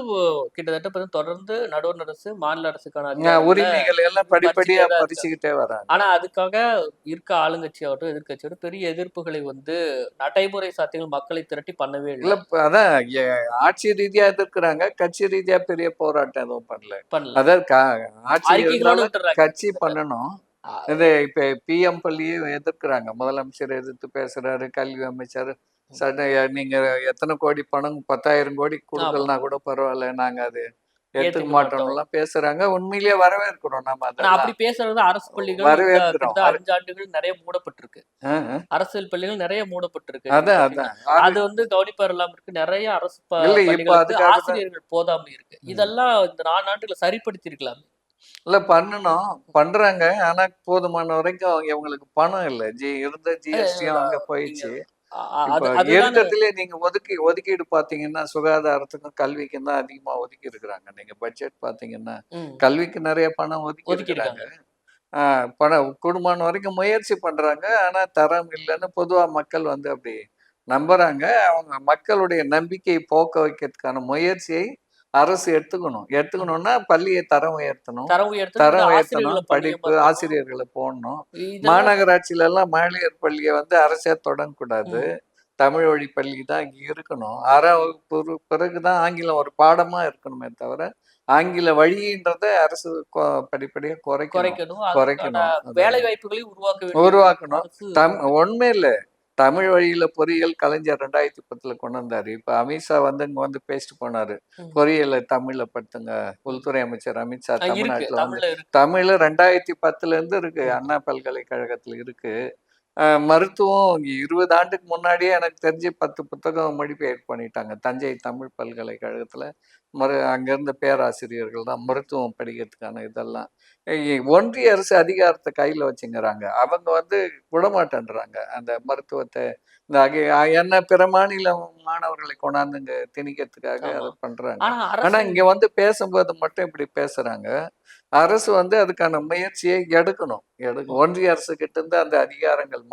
கிட்டத்தட்ட பார்த்தீங்கன்னா, தொடர்ந்து நடுவண் அரசு, மாநில அரசுக்கான அதிகாரங்கள உரிமைகள் எல்லாம் படிப்படியா பறிச்சுட்டே தான் இருக்காங்க. பறிச்சுக்கிட்டே வராங்க. ஆனா, அதுக்காக இருக்க ஆளுங்கட்சியாகட்டும், எதிர்க்கட்சியாகட்டும் பெரிய எதிர்ப்புகளை வந்து நடைமுறை சாத்தியங்கள் மக்களை திரட்டி பண்ணவே இல்ல. இல்ல அதான் ஆட்சி ரீதியா எதிர்க்கிறாங்க. கட்சி ரீதியா பெரிய போராட்டம் எதுவும் பண்ணல. பண்ணல. அதாவது ஆட்சி அறிக்கைகளோட இருந்தாலும் விட்டுறாங்க. கட்சி பண்ணணும். அ இது இப்ப பிஎம் பள்ளியே எதிர்க்கிறாங்க. முதலமைச்சர் எதிர்த்து பேசுறாரு. கல்வி அமைச்சர் நீங்க எத்தனை கோடி பணம் 10,000 கோடி ஆமா. குடுக்கலனா கூட பரவாயில்ல. நாங்க அது எடுத்துக்க ஏத்துக்க மாட்டோம். மாட்டோம்லாம் பேசுறாங்க. உண்மையிலேயே வரவேற்கிறோம் நம்ம ஆனா, அப்படி அதெல்லாம். பேசுறது அரசு பள்ளிகள் இந்த வரவேற்கிறோம். கிட்டத்தட்ட 5 ஆண்டுகள் நெறைய மூடப்பட்டிருக்கு. அ. அரசியல் பள்ளிகள் நெறைய மூடப்பட்டிருக்கு. நீங்க அதான், பார்த்தீங்கன்னா. அதான். அது அது வந்து கவனிப்பார் இல்லாம இருக்கு. நெறைய அரசு இல்ல இப்ப பள்ளிகளுக்கு அதுக்காக தான் ஆசிரியர்கள் போதாமை இருக்கு. ம். இதெல்லாம் இந்த 4 ஆண்டுல சரிப்படுத்தி இருக்கலாமே. இல்ல பண்ணணும். பண்றாங்க. ஆனா போதுமான வரைக்கும் இவங்களுக்கு பணம் இல்ல. இருந்த ஜிஎஸ்டியும் அங்க நீங்க போயிடுச்சு. அ அ இப்ப அது அதுதானே இருக்கறதுலயே நீங்க ஒதுக்கீடு பார்த்தீங்கன்னா, சுகாதாரத்துக்கும், கல்விக்கும் தான் அதிகமா ஒதுக்கி இருக்கிறாங்க. நீங்க பட்ஜெட் பார்த்தீங்கன்னா, ம். கல்விக்கு நெறைய பணம் ஒதுக்கி இருக்கிறாங்க. ஒதுக்கியிருக்காங்க. ஆ கூடுமான வரைக்கும் முயற்சி பண்றாங்க. ஆனா தரம் இல்லன்னு பொதுவா மக்கள் வந்து அப்படி நம்புறாங்க. அவங்க மக்களுடைய நம்பிக்கையை போக்க வைக்கிறதுக்கான முயற்சியை அரசு எடுத்துக்கணும். எடுத்துக்கணும்னா பள்ளிய தரம் உயர்த்தணும். தரம் உயர்த்தணும். தரம் ஆசிரியர்கள உயர்த்தணும். பணிய படிப்பு, மாத்தணும். ஆசிரியர்கள போடணும். இதெல்லாம் மாநகராட்சியிலலாம் மகளிர் பள்ளிய வந்து அரசே தொடங்கக்கூடாது. ம். தமிழ் வழி பள்ளி தான் இங்க இருக்கணும். 6ஆம் வகுப்பு பிறகு தான் ஆங்கிலம் ஒரு பாடமா இருக்கணுமே தவிர, ஆங்கில வழின்றத அரசு படிப்படியா குறைக்கணும். குறைக்கணும். அதுக்கான குறைக்கணும். அது வேலை வாய்ப்புகளையும் உருவாக்க வேண்டிய உருவாக்கணும். அரசு ஒண்ணுமே இல்ல. தமிழ் வழியில பொறியியல் கலைஞர் 2010ல கொண்டு வந்தாரு. இப்ப அமித்ஷா வந்து இங்க வந்து பேசிட்டு போனாரு. ம். பொறியியல தமிழ்ல படுத்துங்க. ம். உள்துறை அமைச்சர் அமித்ஷா இருக்கு. தமிழ்நாட்டுல வந்து தமிழ்ல இருக்கு. தமிழ்ல 2010ல இருந்து இருக்கு. ம். அண்ணா பல்கலைக்கழகத்துல இருக்கு. மருத்துவம் 20 ஆண்டுக்கு முன்னாடியே எனக்கு தெரிஞ்சு 10 புத்தகம் மொழிபெயர்ப்பு பண்ணிட்டாங்க. தஞ்சை தமிழ் பல்கலைக்கழகத்துல அங்க இருந்த பேராசிரியர்கள் தான் மருத்துவம் படிக்கிறதுக்கான இதெல்லாம். ஒன்றிய அரசு அதிகாரத்த கையில வச்சுங்கிறாங்க. அவங்க வந்து விடமாட்டேன்றாங்க. அந்த மருத்துவத்த இந்த என்ன பிற மாநில மாணவர்களை கொண்டாந்து இங்க திணிக்கிறதுக்காக ஆமா. அத பண்றாங்க. ஆனா ஆனா அரசு இங்க வந்து பேசும்போது மட்டும் இப்படி பேசுறாங்க. அரசு வந்து அதுக்கான முயற்சியை எடுக்கணும். ஒன்றிய அரசு கிட்ட இருந்து அந்த அதிகாரங்கள்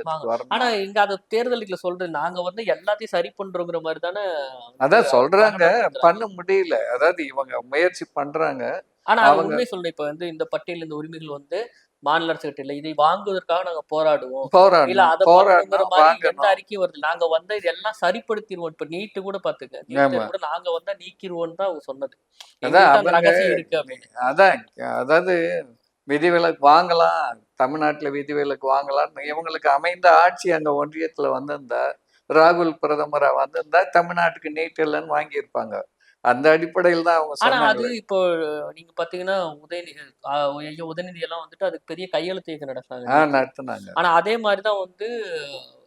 வாங்க. மாநிலத்துக்கு ஆனா வரணும். இங்க அத தேர்தலுக்குள்ள சொல்றது, நாங்க வந்து எல்லாத்தையும் சரி பண்றோங்கிற மாரி தானே வந்து அதான் சொல்றாங்க. பிரகடனப்படுத்துறாங்க. பண்ண முடியல. அதாவது இவங்க முயற்சி பண்றாங்க. ஆனா அது அவங்க உண்மைய சொல்லணும். இப்ப வந்து இந்த பட்டியல், இந்த உரிமைகள் வந்து மாநில அரசு கிட்ட இல்ல. இதை வாங்குவதற்காக நாங்க போராடுவோம். இல்ல போராடணும். அத பண்ணணுங்கிற போராடணும், மாரி எந்த வாங்கணும். அறிக்கையும் வருது. நாங்க வந்தா இதெல்லாம் சரிப்படுத்திருவோம். இப்ப நீட் கூட பாத்துக்க. நீட் ஆமா. தேர்வு கூட நாங்க வந்தா நீக்கிருவோம்னு தான் அவங்க சொன்னது. அதான் எங்ககிட்ட அந்த அவங்க ரகசியம் இருக்கு அப்படின்னு. அதான் அதாவது விதிவிலக்கு வாங்கலாம். தமிழ்நாட்டுல விதிவிலக்கு வாங்கலாம்னு இவங்களுக்கு அமைந்த ஆட்சி அங்க ஒன்றியத்துல வந்திருந்தா, ராகுல் பிரதமரா வந்திருந்தா தமிழ்நாட்டுக்கு நீட் இல்லன்னு வாங்கியிருப்பாங்க. அந்த அடிப்படையில் தான் அவங்க ஆனா அது சொன்னாங்களே. இப்போ நீங்க பாத்தீங்கன்னா, உதயநிதி ஐயா உதயநிதி எல்லாம் வந்துட்டு அதுக்கு பெரிய கையெழுத்து இயக்கம் நடத்துனாங்க நீட்ல. நடத்துனாங்க. ஆனா அதே மாரி தான் வந்து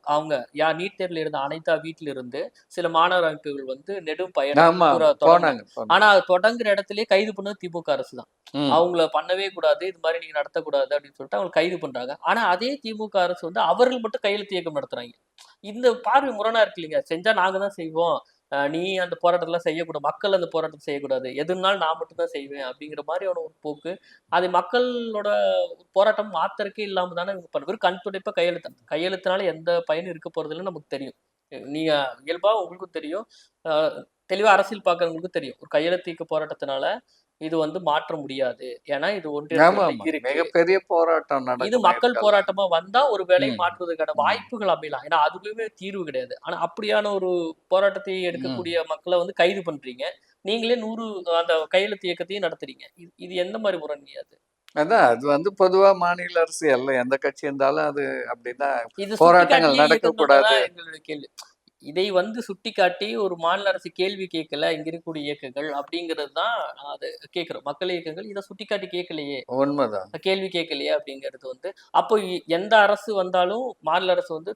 அவங்க நீட் தேர்வுல இருந்த அனைத்தா வீட்ல இருந்து சில மாணவர் அமைப்புகள் வந்து நெடும் பயணம் ஆமா, பூரா ஆமா. தொடர்ந்தாங்க. போனாங்க, போனாங்க. ஆனா அது தொடங்குற இடத்திலேயே கைது பண்ணது திமுக அரசு தான். ம். அவங்கள பண்ணவே கூடாது. இது மாரி நீங்க நடத்தக்கூடாது அப்படின்னு சொல்லிட்டு அவங்கள கைது பண்றாங்க. ஆனா அதே திமுக அரசு வந்து அவர்கள் மட்டும் கையெழுத்து இயக்கம் நடத்துறாங்க. இந்த பார்வை முரணா இருக்கு இல்லைங்க. செஞ்சா நாங்க தான் செய்வோம். நீ அந்த போராட்டத்தலாம் செய்யக்கூடாது. மக்கள் அந்த போராட்டத்த செய்யக்கூடாது. எதுனாலும் நான் மட்டும் தான் செய்வேன் அப்படிங்கிற மாரியான ஒரு போக்கு. அது மக்களோட போராட்டம் மாத்தறக்கே இல்லாம தானே இவங்க வெறும் கண் துடைப்பா கையெழுத்துனால எந்த பயனும் இருக்க போறதில்லன்னு நமக்கு தெரியும். நீங்க இயல்பா உங்களுக்கும் தெரியும். அ தெளிவா அரசியல் பார்க்கிறவங்களுக்கும் தெரியும். ஒரு கையெழுத்து இயக்க போராட்டத்தினால இது வந்து மாற்ற முடியாது. ஏன்னா இது ஒன்றிய அரசுகிட்ட ஆமாமா. இருக்கு. மிகப்பெரிய போராட்டம் இது நடக்குமே மக்கள் இதுக்கெல்லாம். போராட்டமா வந்தா ஒரு வேளை ம், மாற்றுவதற்கான ம், வாய்ப்புகள் அமையலாம். ஏன்னா அதுவுமே தீர்வு கிடையாது. ஆனா அப்படியான ஒரு போராட்டத்தை ம். எடுக்கக்கூடிய மக்கள வந்து கைது பண்றீங்க. நீங்களே 100 அந்த கையெழுத்து இயக்கத்தையும் நடத்துறீங்க. இது இது எந்த மாரி முரண்ங்க அது? அதான் அது வந்து பொதுவா மாநில அரசு எந்த கட்சி இருந்தாலும் அது அப்படிதான் இது போராட்டங்கள் சுட்டிக்காட்டியே இயக்கங்கள்ல நடக்கக்கூடாது. தான் எங்களுடைய கேள்வி. இதை வந்து சுட்டிக்காட்டி ஒரு மாநில அரசு கேள்வி கேட்கல, இங்க இருக்கக்கூடிய இயக்கங்கள் அப்படிங்கிறது தான் அது கேட்கிறோம். மக்கள் இயக்கங்கள் இத சுட்டிக்காட்டி கேட்கலையே! உண்மதான். கேள்வி கேட்கலையே அப்படிங்கிறது வந்து, அப்போ எந்த அரசு வந்தாலும் மாநில அரசு வந்து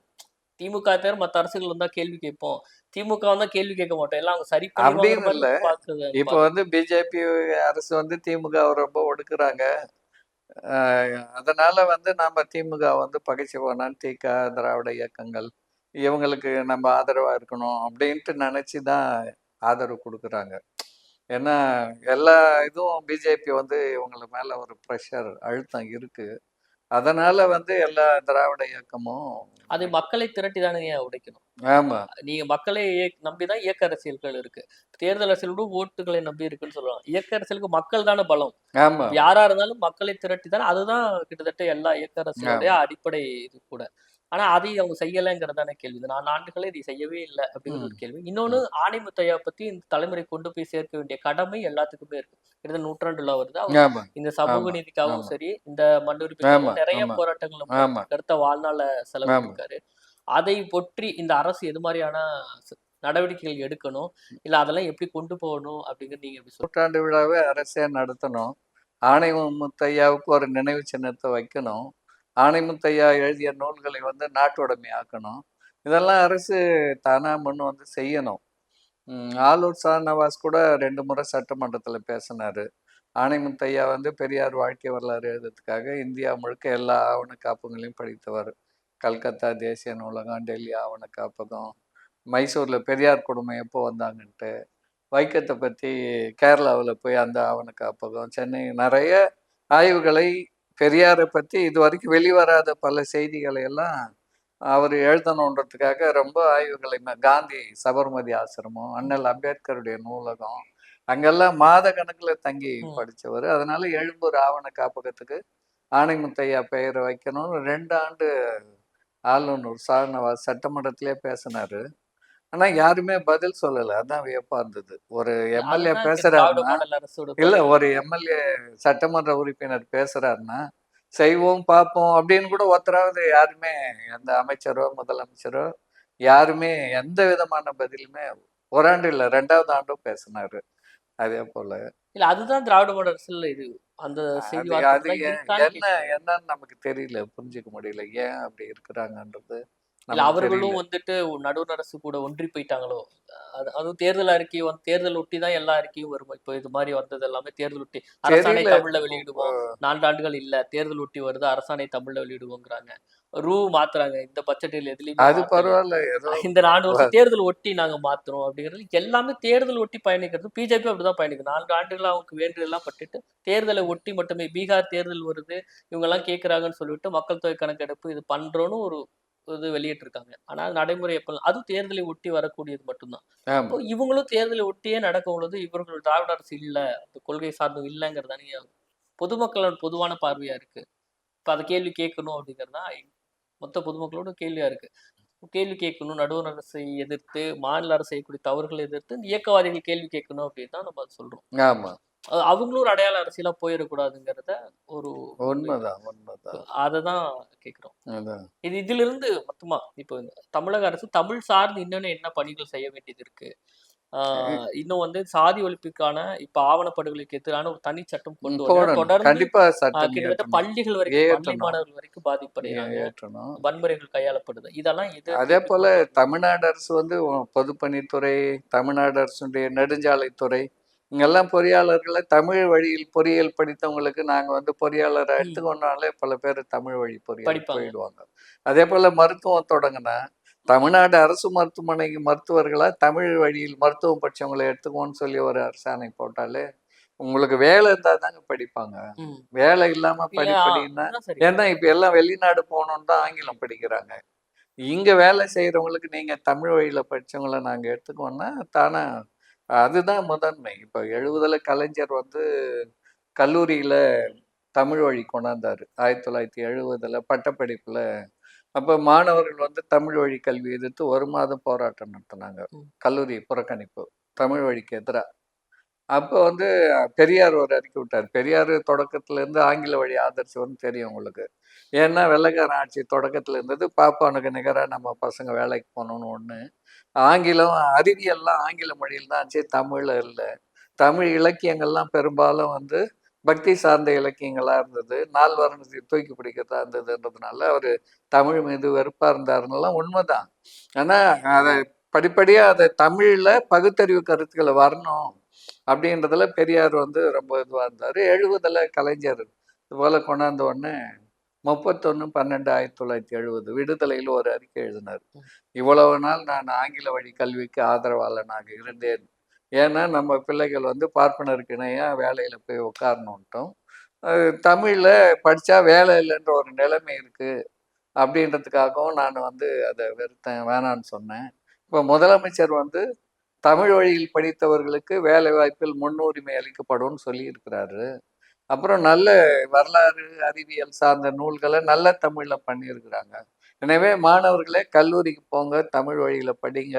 திமுக தவிர மத்த அரசுகள் வந்தா கேள்வி கேட்போம். திமுக வந்தா கேள்வி கேட்க மாட்டோம். எல்லாம் அவங்க சரி பண்ணிருவாங்கிற அப்படின்னு மாரி இல்ல. பாக்குது இப்ப பாக்குது. வந்து பிஜேபி அரசு வந்து திமுகவ ரொம்ப ஒடுக்குறாங்க. அ அதனால வந்து நாம திமுக வந்து பகைச்சுவோம்னா திராவிட இயக்கங்கள், இவங்களுக்கு நம்ம ஆதரவா இருக்கணும் அப்படின்ட்டு நெனச்சு தான் ஆதரவு குடுக்குறாங்க. ஏன்னா, எல்லா இதுவும் பிஜேபி வந்து இவங்கள மேல ஒரு பிரஷர் அழுத்தம் இருக்கு. அதனால வந்து எல்லா திராவிட இயக்கமும் அதை மக்களை திரட்டி தானே ஏன் உடைக்கணும்? ஆமா நீங்க மக்களை நம்பிதான் இயக்க அரசியல்கள் இருக்கு. தேர்தல் அரசியலோட ஓட்டுகளை நம்பி இருக்குன்னு சொல்லலாம். இயக்க அரசியலுக்கு மக்கள் தானே பலம். ஆமா இப்ப யாரா இருந்தாலும் மக்களை திரட்டி தானே, அதுதான் கிட்டத்தட்ட எல்லா இயக்க அரசியலுடைய ஆமா அடிப்படை இது கூட. ஆனா அதை அவங்க செய்யலைங்கிறது தானே கேள்வி. இந்த 4 ஆண்டுகளே இதை செய்யவே இல்ல அப்படிங்கிறது ம் ஒரு கேள்வி. இன்னொன்னு, ம் ஆணை முத்தையா பத்தி இந்த தலைமுறை கொண்டு போய் சேர்க்க வேண்டிய கடமை எல்லாத்துக்குமே இருக்கு. கிட்டத்தட்ட நூற்றாண்டுல வருது. அவர் ஆமா இந்த சமூக ஆமா நீதிக்காகவும் ஆமா சரி, இந்த ஆமா மண்ணுரிமைக்காகவும் நிறைய ஆமா போராட்டங்கள் நம்ம ஆமா கருத்த வாழ்நாள்ல ஆமா செலவிட்டிருக்காரு. அதை ஒற்றி இந்த அரசு எது மாதிரியான நடவடிக்கைகள் எடுக்கணும், இல்ல அதெல்லாம் எப்படி கொண்டு போகணும் அப்படிங்கிறது நீங்க எப்படி சொல்றீங்க? நூற்றாண்டு விழாவை அரசே நடத்தணும். ஆணை முத்தையாவுக்கு ஒரு நினைவு சின்னத்தை வைக்கணும். ஆணை முத்தையா எழுதிய நூல்களை வந்து நாட்டுடைமை ஆக்கணும். இதெல்லாம் அரசு தானா முன் வந்து செய்யணும். ஆலூர் ஷாநவாஸ் கூட 2 முறை சட்டமன்றத்தில் பேசினாரு. ஆணை முத்தையா வந்து பெரியார் வாழ்க்கை வரலாறு எழுதுறதுக்காக இந்தியா முழுக்க எல்லா ஆவண காப்பகங்களையும் படித்தவர். கல்கத்தா தேசிய நூலகம், டெல்லி ஆவண காப்பகம், மைசூரில் பெரியார் குடும்பம் எப்போ வந்தாங்கன்ட்டு, வைக்கத்தை பற்றி கேரளாவில் போய் அந்த ஆவண காப்பகம், சென்னை நிறைய ஆய்வுகளை பெரியாரை பற்றி இதுவரைக்கும் வெளிவராத பல செய்திகளை எல்லாம் அவர் எழுதணுன்றதுக்காக ரொம்ப ஆய்வுகளை காந்தி சபர்மதி ஆசிரமம், அண்ணல் அம்பேத்கருடைய நூலகம், அங்கெல்லாம் மாத கணக்கில் தங்கி படித்தவர். அதனால எழும்பூர் ஆவண காப்பகத்துக்கு ஆணை முத்தையா பெயரை வைக்கணும்னு 2 ஆண்டு ஆளுநர் ஷாநவாஸ் சட்டமன்றத்திலே பேசினாரு. ஆனா யாருமே பதில் சொல்லல. அதான் வியப்பா இருந்தது. ஒரு எம்எல்ஏ அதுதான் திராவிட பேசுறாருன்னா, மாடல் அரசோட இல்ல குறை. ஒரு எம்எல்ஏ சட்டமன்ற உறுப்பினர் பேசுறாருன்னா, செய்வோம் பார்ப்போம் அப்படின்னு கூட ஒருத்தராவது யாருமே, எந்த அமைச்சரோ முதலமைச்சரோ யாருமே எந்த விதமான பதிலுமே ஓராண்டு இல்ல 2வது ஆண்டும் பேசினாரு. அதே போல இல்ல அதுதான் திராவிட மாடல் அரசியல் இது. அந்த செய்தி அது அது வார்த்தைகள்லாம் இருக்கான்னு என்ன கேட்கிறேன். என்னன்னு நமக்கு தெரியல, புரிஞ்சுக்க முடியல. ஏன் அப்படி இருக்கிறாங்கன்றது இல்ல நமக்கு தெரியல. அவர்களும் வந்துட்டு நடுவண் அரசு கூட ஒன்றி போயிட்டாங்களோ? அதுவும் தேர்தல் அறிக்கை தேர்தல் ஒட்டி தான் எல்லா அறிக்கையும் வரும். இப்போ இது மாரி வந்தது எல்லாமே தேர்தல் ஒட்டி. அரசாணை தெரியல. தமிழ்ல வெளியிடுவோம். 4 ஆண்டுகள் இல்ல. தேர்தல் ஒட்டி வருது. அரசாணை தமிழ்ல வெளியிடுவோங்கிறாங்க. மாத்துறாங்க. இந்த பட்ஜெட்டில் எதுலயுமே அது மாத்தல. பரவாயில்ல. ஏதோ இந்த 4 வருஷம் தேர்தல் ஒட்டி நாங்க மாத்துறோம் அப்படிங்கிறது எல்லாமே தேர்தல் ஒட்டி பயணிக்கிறது. பிஜேபி அப்படிதான் பயணிக்குது. 4 ஆண்டுகளா அவங்களுக்கு வேண்டியதெல்லாம் பட்டுட்டு, தேர்தலை ஒட்டி மட்டுமே பீகார் தேர்தல் வருது. இவங்கெல்லாம் கேட்கறாங்கன்னு சொல்லிட்டு மக்கள் தொகை கணக்கெடுப்பு இது பண்றோம்னு ஒரு இது வெளியிட்டிருக்காங்க. ஆனா நடைமுறை அதுவும் தேர்தலை ஒட்டி வரக்கூடியது மட்டும்தான். ஆமா. அப்போ இவங்களும் தேர்தலை ஒட்டியே நடக்கும் பொழுது, இவர்கள் திராவிட அரசு இல்ல, அந்த கொள்கை சார்ந்து இல்லங்கிறது தானே பொதுமக்களோட பொதுவான பார்வையா இருக்கு. இப்ப அத கேள்வி கேட்கணும் அப்படிங்கிறது தான் மொத்த பொதுமக்களோட கேள்வியா இருக்கு. கேள்வி கேட்கணும், நடுவண் அரசை எதிர்த்து, மாநில அரசு செய்யக்கூடிய தவறுகளை எதிர்த்து இந்த இயக்கவாதிகள் கேள்வி கேட்கணும் அப்படின்னு தான் நம்ம சொல்றோம். ஆமா. அவங்களும் ஒரு அடையாள அரசியலா போயிடக்கூடாதுங்கிறத ஒரு உண்மைதான், உண்மைதான். அததான் கேட்கிறோம். அதான். இதிலிருந்து மொத்தமா இப்போ இந்த தமிழக அரசு தமிழ் சார்ந்து இன்னும் என்ன பணிகள் செய்ய வேண்டியது இருக்கு? இன்னும் சாதி ஒழிப்புக்கான இப்ப ஆவணப்படுகொலைக்கு எதிரான ஒரு தனி சட்டம் கொண்டு வரணும். ஏன்னா போடணும். தொடர்ந்து கண்டிப்பா சட்டம் கிட்டத்தட்ட ஏற்றணும். பள்ளிகள் வரைக்கும், பள்ளி ஏற்றணும். மாணவர்கள் வரைக்கும் பாதிப்படைகிறாங்க. ஏற்றணும். வன்முறைகள் கையாளப்படுது. இதெல்லாம் அதே எதிர்த்து எப்படி போல கொண்டு வரணும்? தமிழ்நாடு அரசு வந்து பொதுப்பணித்துறை, தமிழ்நாடு அரசுடைய நெடுஞ்சாலைத்துறை, இங்கெல்லாம் பொறியாளர்களை தமிழ் வழியில் பொறியியல் படித்தவங்களுக்கு நாங்க வந்து பொறியாளரை எடுத்துக்கொண்டாலே பல பேர் தமிழ் வழி பொறியியல் படிப்பாங்க. போயிடுவாங்க. அதே போல மருத்துவம் தொடங்கினா தமிழ்நாடு அரசு மருத்துவமனைக்கு மருத்துவர்களா தமிழ் வழியில் மருத்துவம் படிச்சவங்களை எடுத்துக்கோன்னு சொல்லி ஒரு அரசாணை போட்டாலே உங்களுக்கு வேலை இருந்தா தாங்க படிப்பாங்க. வேலை இல்லாம படிப்படின்னா, அதுதான் சரி. ஏன்னா இப்ப எல்லாம் வெளிநாடு போகணும்னு தான் ஆங்கிலம் படிக்கிறாங்க. இங்க வேலை செய்யறவங்களுக்கு நீங்க தமிழ் வழியில படிச்சவங்கள நாங்க எடுத்துக்கோன்னா தானா அதுதான் முதன்மை. இப்ப 70ல கலைஞர் வந்து கல்லூரியில தமிழ் வழி கொண்டாந்தாரு. 1970ல பட்டப்படிப்புல. அப்ப மாணவர்கள் வந்து தமிழ் வழி கல்வி எதிர்த்து 1 மாதம் போராட்டம் நடத்தினாங்க. கல்லூரி புறக்கணிப்பு. தமிழ் வழிக்கு எதிரா. அப்போ வந்து பெரியார் ஒரு அறிக்கை விட்டார். பெரியார் தொடக்கத்துல இருந்து ஆங்கில வழி ஆதரிச்சவர்னு தெரியும் உங்களுக்கு. ஏன்னா வெள்ளைக்காரன் ஆட்சி தொடக்கத்துல இருந்தது. பாப்பானுக்கு நிகரா நம்ம பசங்க வேலைக்கு போகணும்னு ஒண்ணு. ஆங்கிலம் அறிவியல்லாம் ஆங்கில மொழியில் தான் ஆச்சு, தமிழ்ல இல்ல. தமிழ் இலக்கியங்கள்லாம் பெரும்பாலும் வந்து பக்தி சார்ந்த இலக்கியங்களா இருந்தது. நால்வர்ணத்தை தூக்கி பிடிக்கிறதா இருந்ததுன்றதுனால அவரு தமிழ் மீது வெறுப்பா இருந்தாருன்னெல்லாம் உண்மைதான். ஆனா அதை படிப்படியா அதை தமிழ்ல பகுத்தறிவு கருத்துக்களை வரணும் அப்படின்றதுல பெரியார் வந்து ரொம்ப இதுவா இருந்தாரு. 70ல கலைஞர் இது போல கொண்டாந்த உடனே 31/12/1970 விடுதலையில் ஒரு அறிக்கை எழுதினார். இவ்வளவு நாள் நான் ஆங்கில வழி கல்விக்கு ஆதரவாளனாக இருந்தேன். ஏன்னா நம்ம பிள்ளைகள் வந்து பார்ப்பனருக்கு இணையா வேலையில போய் உட்காரணுன்ட்டும், தமிழ்ல படிச்சா வேலை இல்லைன்ற ஒரு நிலைமை இருக்கு அப்படின்றதுக்காகவும் நான் வந்து அதை வெறுத்தேன், வேணான்னு சொன்னேன். இப்போ முதலமைச்சர் வந்து தமிழ் வழியில் படித்தவர்களுக்கு வேலை வாய்ப்பில் முன்னுரிமை அளிக்கப்படும்னு சொல்லியிருக்கிறாரு. அப்புறம் நல்ல வரலாறு, அறிவியல் சார்ந்த நூல்களை நல்ல தமிழ்ல பண்ணியிருக்கிறாங்க. எனவே மாணவர்களே கல்லூரிக்கு போங்க, தமிழ் வழியில படிங்க,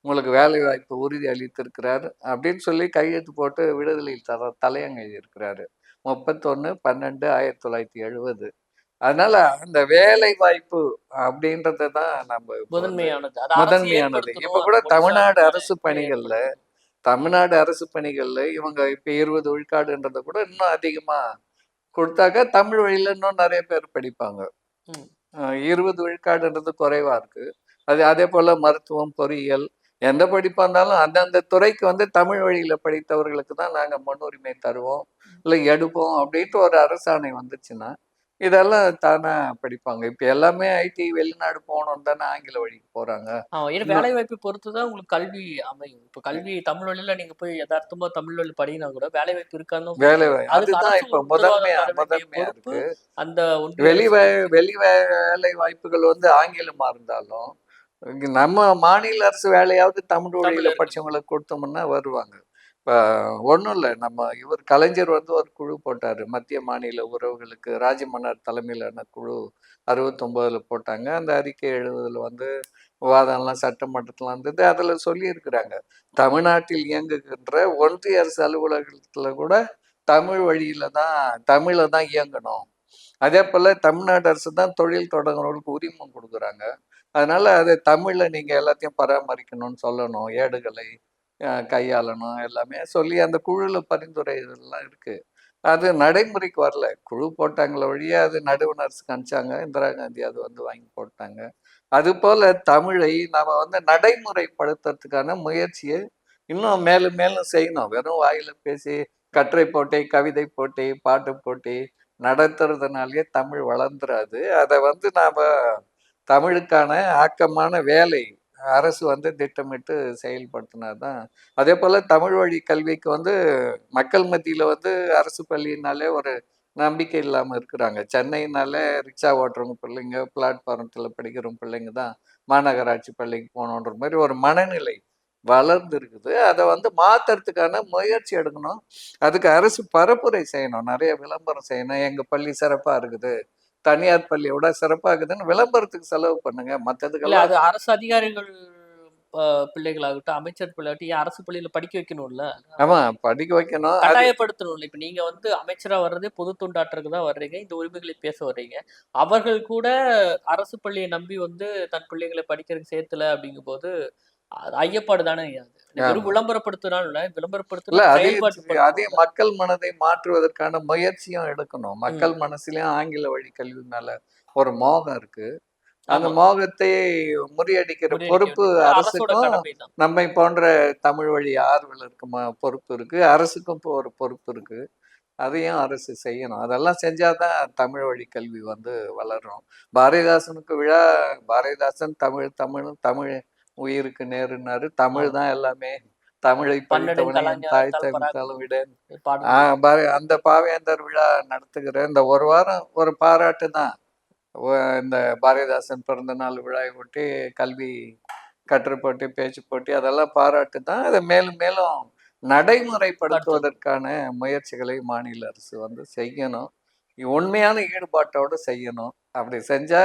உங்களுக்கு வேலை வாய்ப்பு உறுதி அளித்திருக்கிறார் அப்படின்னு சொல்லி கையெழுத்து போட்டு விடுதலையில் தலையங்க எழுதியிருக்கிறாரு. 31/12/1970. அதனால அந்த வேலை வாய்ப்பு அப்படின்றத தான் நம்ம இப்போ வந்து முதன்மையானது. அது அரசு முதன்மையானது. இப்ப ஏற்படுத்தணும். கூட அந்த தமிழ்நாடு மொழிசார்ந்த அரசு துறை பணிகள்ல ஏற்படுத்தணும். தமிழ்நாடு அரசு பணிகள்ல இவங்க இப்ப 20 விழுக்காடுன்றத கூட இன்னும் அதிகமா கொடுத்தாக்க தமிழ் வழியில இன்னும் நிறைய பேர் படிப்பாங்க. ம். 20 விழுக்காடுன்றது குறைவா இருக்கு. அதே போல மருத்துவம், பொறியியல் எந்த படிப்பா இருந்தாலும் அந்தந்த துறைக்கு வந்து தமிழ் வழியில படித்தவர்களுக்கு தான் நாங்க முன்னுரிமை தருவோம், இல்ல எடுப்போம் அப்படின்ட்டு ஒரு அரசாணை வந்துச்சுன்னா, இதெல்லாம் தானா படிப்பாங்க. இப்ப எல்லாமே ஐடி வெளிநாடு போகணும்னு தானே ஆங்கில வழிக்கு போறாங்க. ஏன்னா இன்னும் வேலைவாய்ப்பு பொறுத்து தான் உங்களுக்கு கல்வி அமையும். இப்ப கல்வி தமிழ் வழியில நீங்க போய் எதார்த்தமா தமிழ் வழி படினா கூட வேலைவாய்ப்பு இருக்கான்னு தான் உங்களுக்கு தெரியும். அதுக்கு அதுதான் அரசு இப்ப உத்தரவாதம் தர வேண்டிய முதன்மையா பொறுப்பு இருக்கு. அந்த ஒன்றிய அரசுக்கு இருக்கு. வெளி வேலை வாய்ப்புகள் வந்து ஆங்கிலமா இருந்தாலும், இங்க நம்ம மாநில அரசு வேலையாவது தமிழ் வழியில தமிழ்ல இருக்கணும். படிச்சவங்களுக்கு கொடுத்தோம்னா வருவாங்க. இப்ப ஒண்ணும் இல்ல. நம்ம இவர் கலைஞர் வந்து ஒரு குழு போட்டாரு. மத்திய மாநில உறவுகளுக்கு ராஜமன்னார் தலைமையிலான குழு 69ல போட்டாங்க. அந்த அறிக்கை 70ல வந்து விவாதம்லாம் சட்டமன்றத்துல வந்தது. அதுல சொல்லியிருக்கிறாங்க. தமிழ்நாட்டில் இயங்குகின்ற ஒன்றிய அரசு அலுவலகத்துல கூட தமிழ் வழியில தான் தமிழ்ல தான் இயங்கணும். அதே போல தமிழ்நாடு அரசு தான் தொழில் தொடங்குறவங்களுக்கு உரிமம் கொடுக்குறாங்க. அதனால அது தமிழ்ல நீங்க எல்லாத்தையும் பராமரிக்கணும்னு சொல்லணும். ஏடுகளை கையாளணும் எல்லாமே சொல்லி அந்த குழுல பரிந்துரை இதெல்லாம் இருக்கு. அது நடைமுறைக்கு வரல. குழு போட்டாங்களே ஒழிய அது நடுவண் அரசுக்கு அனுப்பிச்சாங்க. இந்திரா காந்தி அது வந்து வாங்கி போட்டாங்க. அதுபோல தமிழை நாம வந்து நடைமுறைப்படுத்துறதுக்கான முயற்சியை இன்னும் மேலும் மேலும் செய்யணும். வெறும் வாயில பேசி கட்டுரை போட்டி, கவிதை போட்டி, பாட்டு போட்டி நடத்துறதுனாலயே தமிழ் வளர்ந்துராது. அதை வந்து நாம தமிழுக்கான ஆக்கமான வேலை அரசு வந்து திட்டமிட்டு செயல்படுத்தினாதான். அதே போல தமிழ் வழி கல்விக்கு வந்து மக்கள் மத்தியில வந்து அரசு பள்ளினாலே ஒரு நம்பிக்கை இல்லாம இருக்கிறாங்க. சென்னைனாலே ரிக்ஷா ஓட்டுறவங்க பிள்ளைங்க, பிளாட்ஃபாரத்துல படிக்கிற பிள்ளைங்க தான் மாநகராட்சி பள்ளிக்கு போகணுன்ற மாதிரி ஒரு மனநிலை வளர்ந்து இருக்குது. அதை வந்து மாத்துறதுக்கான முயற்சி எடுக்கணும். அதுக்கு அரசு பரப்புரை செய்யணும். நிறைய விளம்பரம் செய்யணும். எங்க பள்ளி சிறப்பா இருக்குது, தனியார் பள்ளியை விட சிறப்பா இருக்குதுன்னு விளம்பரத்துக்கு செலவு பண்ணுங்க. இல்ல மற்றதுக்கெல்லாம் அது அரசு அதிகாரிகள் பிள்ளைகளாகட்டும், அமைச்சர் பிள்ளையாகட்டும் ஏன் அரசு பள்ளியில படிக்க வைக்கணும்ல? ஆமா படிக்க வைக்கணும். அது கட்டாயப்படுத்தணும்ல. இப்ப நீங்க வந்து அமைச்சரா வர்றதே பொது தொண்டாற்றதுக்கு தான் வர்றீங்க. இந்த உரிமைகளை பேச வர்றீங்க. அவர்கள் கூட அரசு பள்ளிய நம்பி வந்து தன் பிள்ளைகள படிக்கிறதுக்கு சேர்த்தல அப்படிங்கும்போது, அது ஐயப்பாடு தானே அது. வெறும் ஆமா. விளம்பரப்படுத்துனாலும் இல்ல, இல்ல விளம்பரப்படுத்தினா அதையும் செயல்பாட்டுப்படுத்தணும்ல. மக்கள் மனதை மாற்றுவதற்கான முயற்சியும் எடுக்கணும். மக்கள் ம். மனசுலயும் ஆங்கில வழி கல்வி மேல ஒரு மோகம் இருக்கு. அந்த ஆமா. மோகத்தை முறியடிக்கிற முறியடிக்க பொறுப்பு வேண்டியது அரசோட அரசுக்கும், கடமை தான். நம்மை போன்ற தமிழ் வழி ஆர்வலருக்கு பொறுப்பு இருக்கு. அரசுக்கும் இப்போ ஒரு பொறுப்பு இருக்கு. அதையும் அரசு செய்யணும். அதெல்லாம் செஞ்சாதான் தமிழ் வழி கல்வி வந்து வளரும். பாரதிதாசனுக்கு விழா, பாரதிதாசன் தமிழ் தமிழும் தமிழ் உயிருக்கு நேருன்னாரு. தமிழ் ஆமா. தான் எல்லாமே. தமிழை பன்னெடுங் பழித்தவனை என் தாய் கலைஞாத்தால் தந்தாலும் பராக் விடேன். பாடல்கள். அந்த பாவேந்தர் விழா நடத்துகிற இந்த ஒரு வாரம் ஒரு பாராட்டு தான். இந்த பாரதிதாசன் பிறந்த நாள் விழாவை ஒட்டி கல்வி கட்டுரை போட்டி, பேச்சு போட்டி அதெல்லாம் பாராட்டு தான். அதை மேலும் மேலும் அடுத்தது. நடைமுறைப்படுத்துவதற்கான முயற்சிகளை மாநில அரசு வந்து செய்யணும். உண்மையான ஈடுபாட்டோட செய்யணும். அப்படி செஞ்சா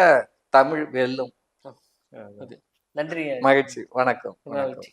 தமிழ் வெல்லும். அது. நன்றி. மகிழ்ச்சி. வணக்கம். வணக்கம். மகிழ்ச்சி.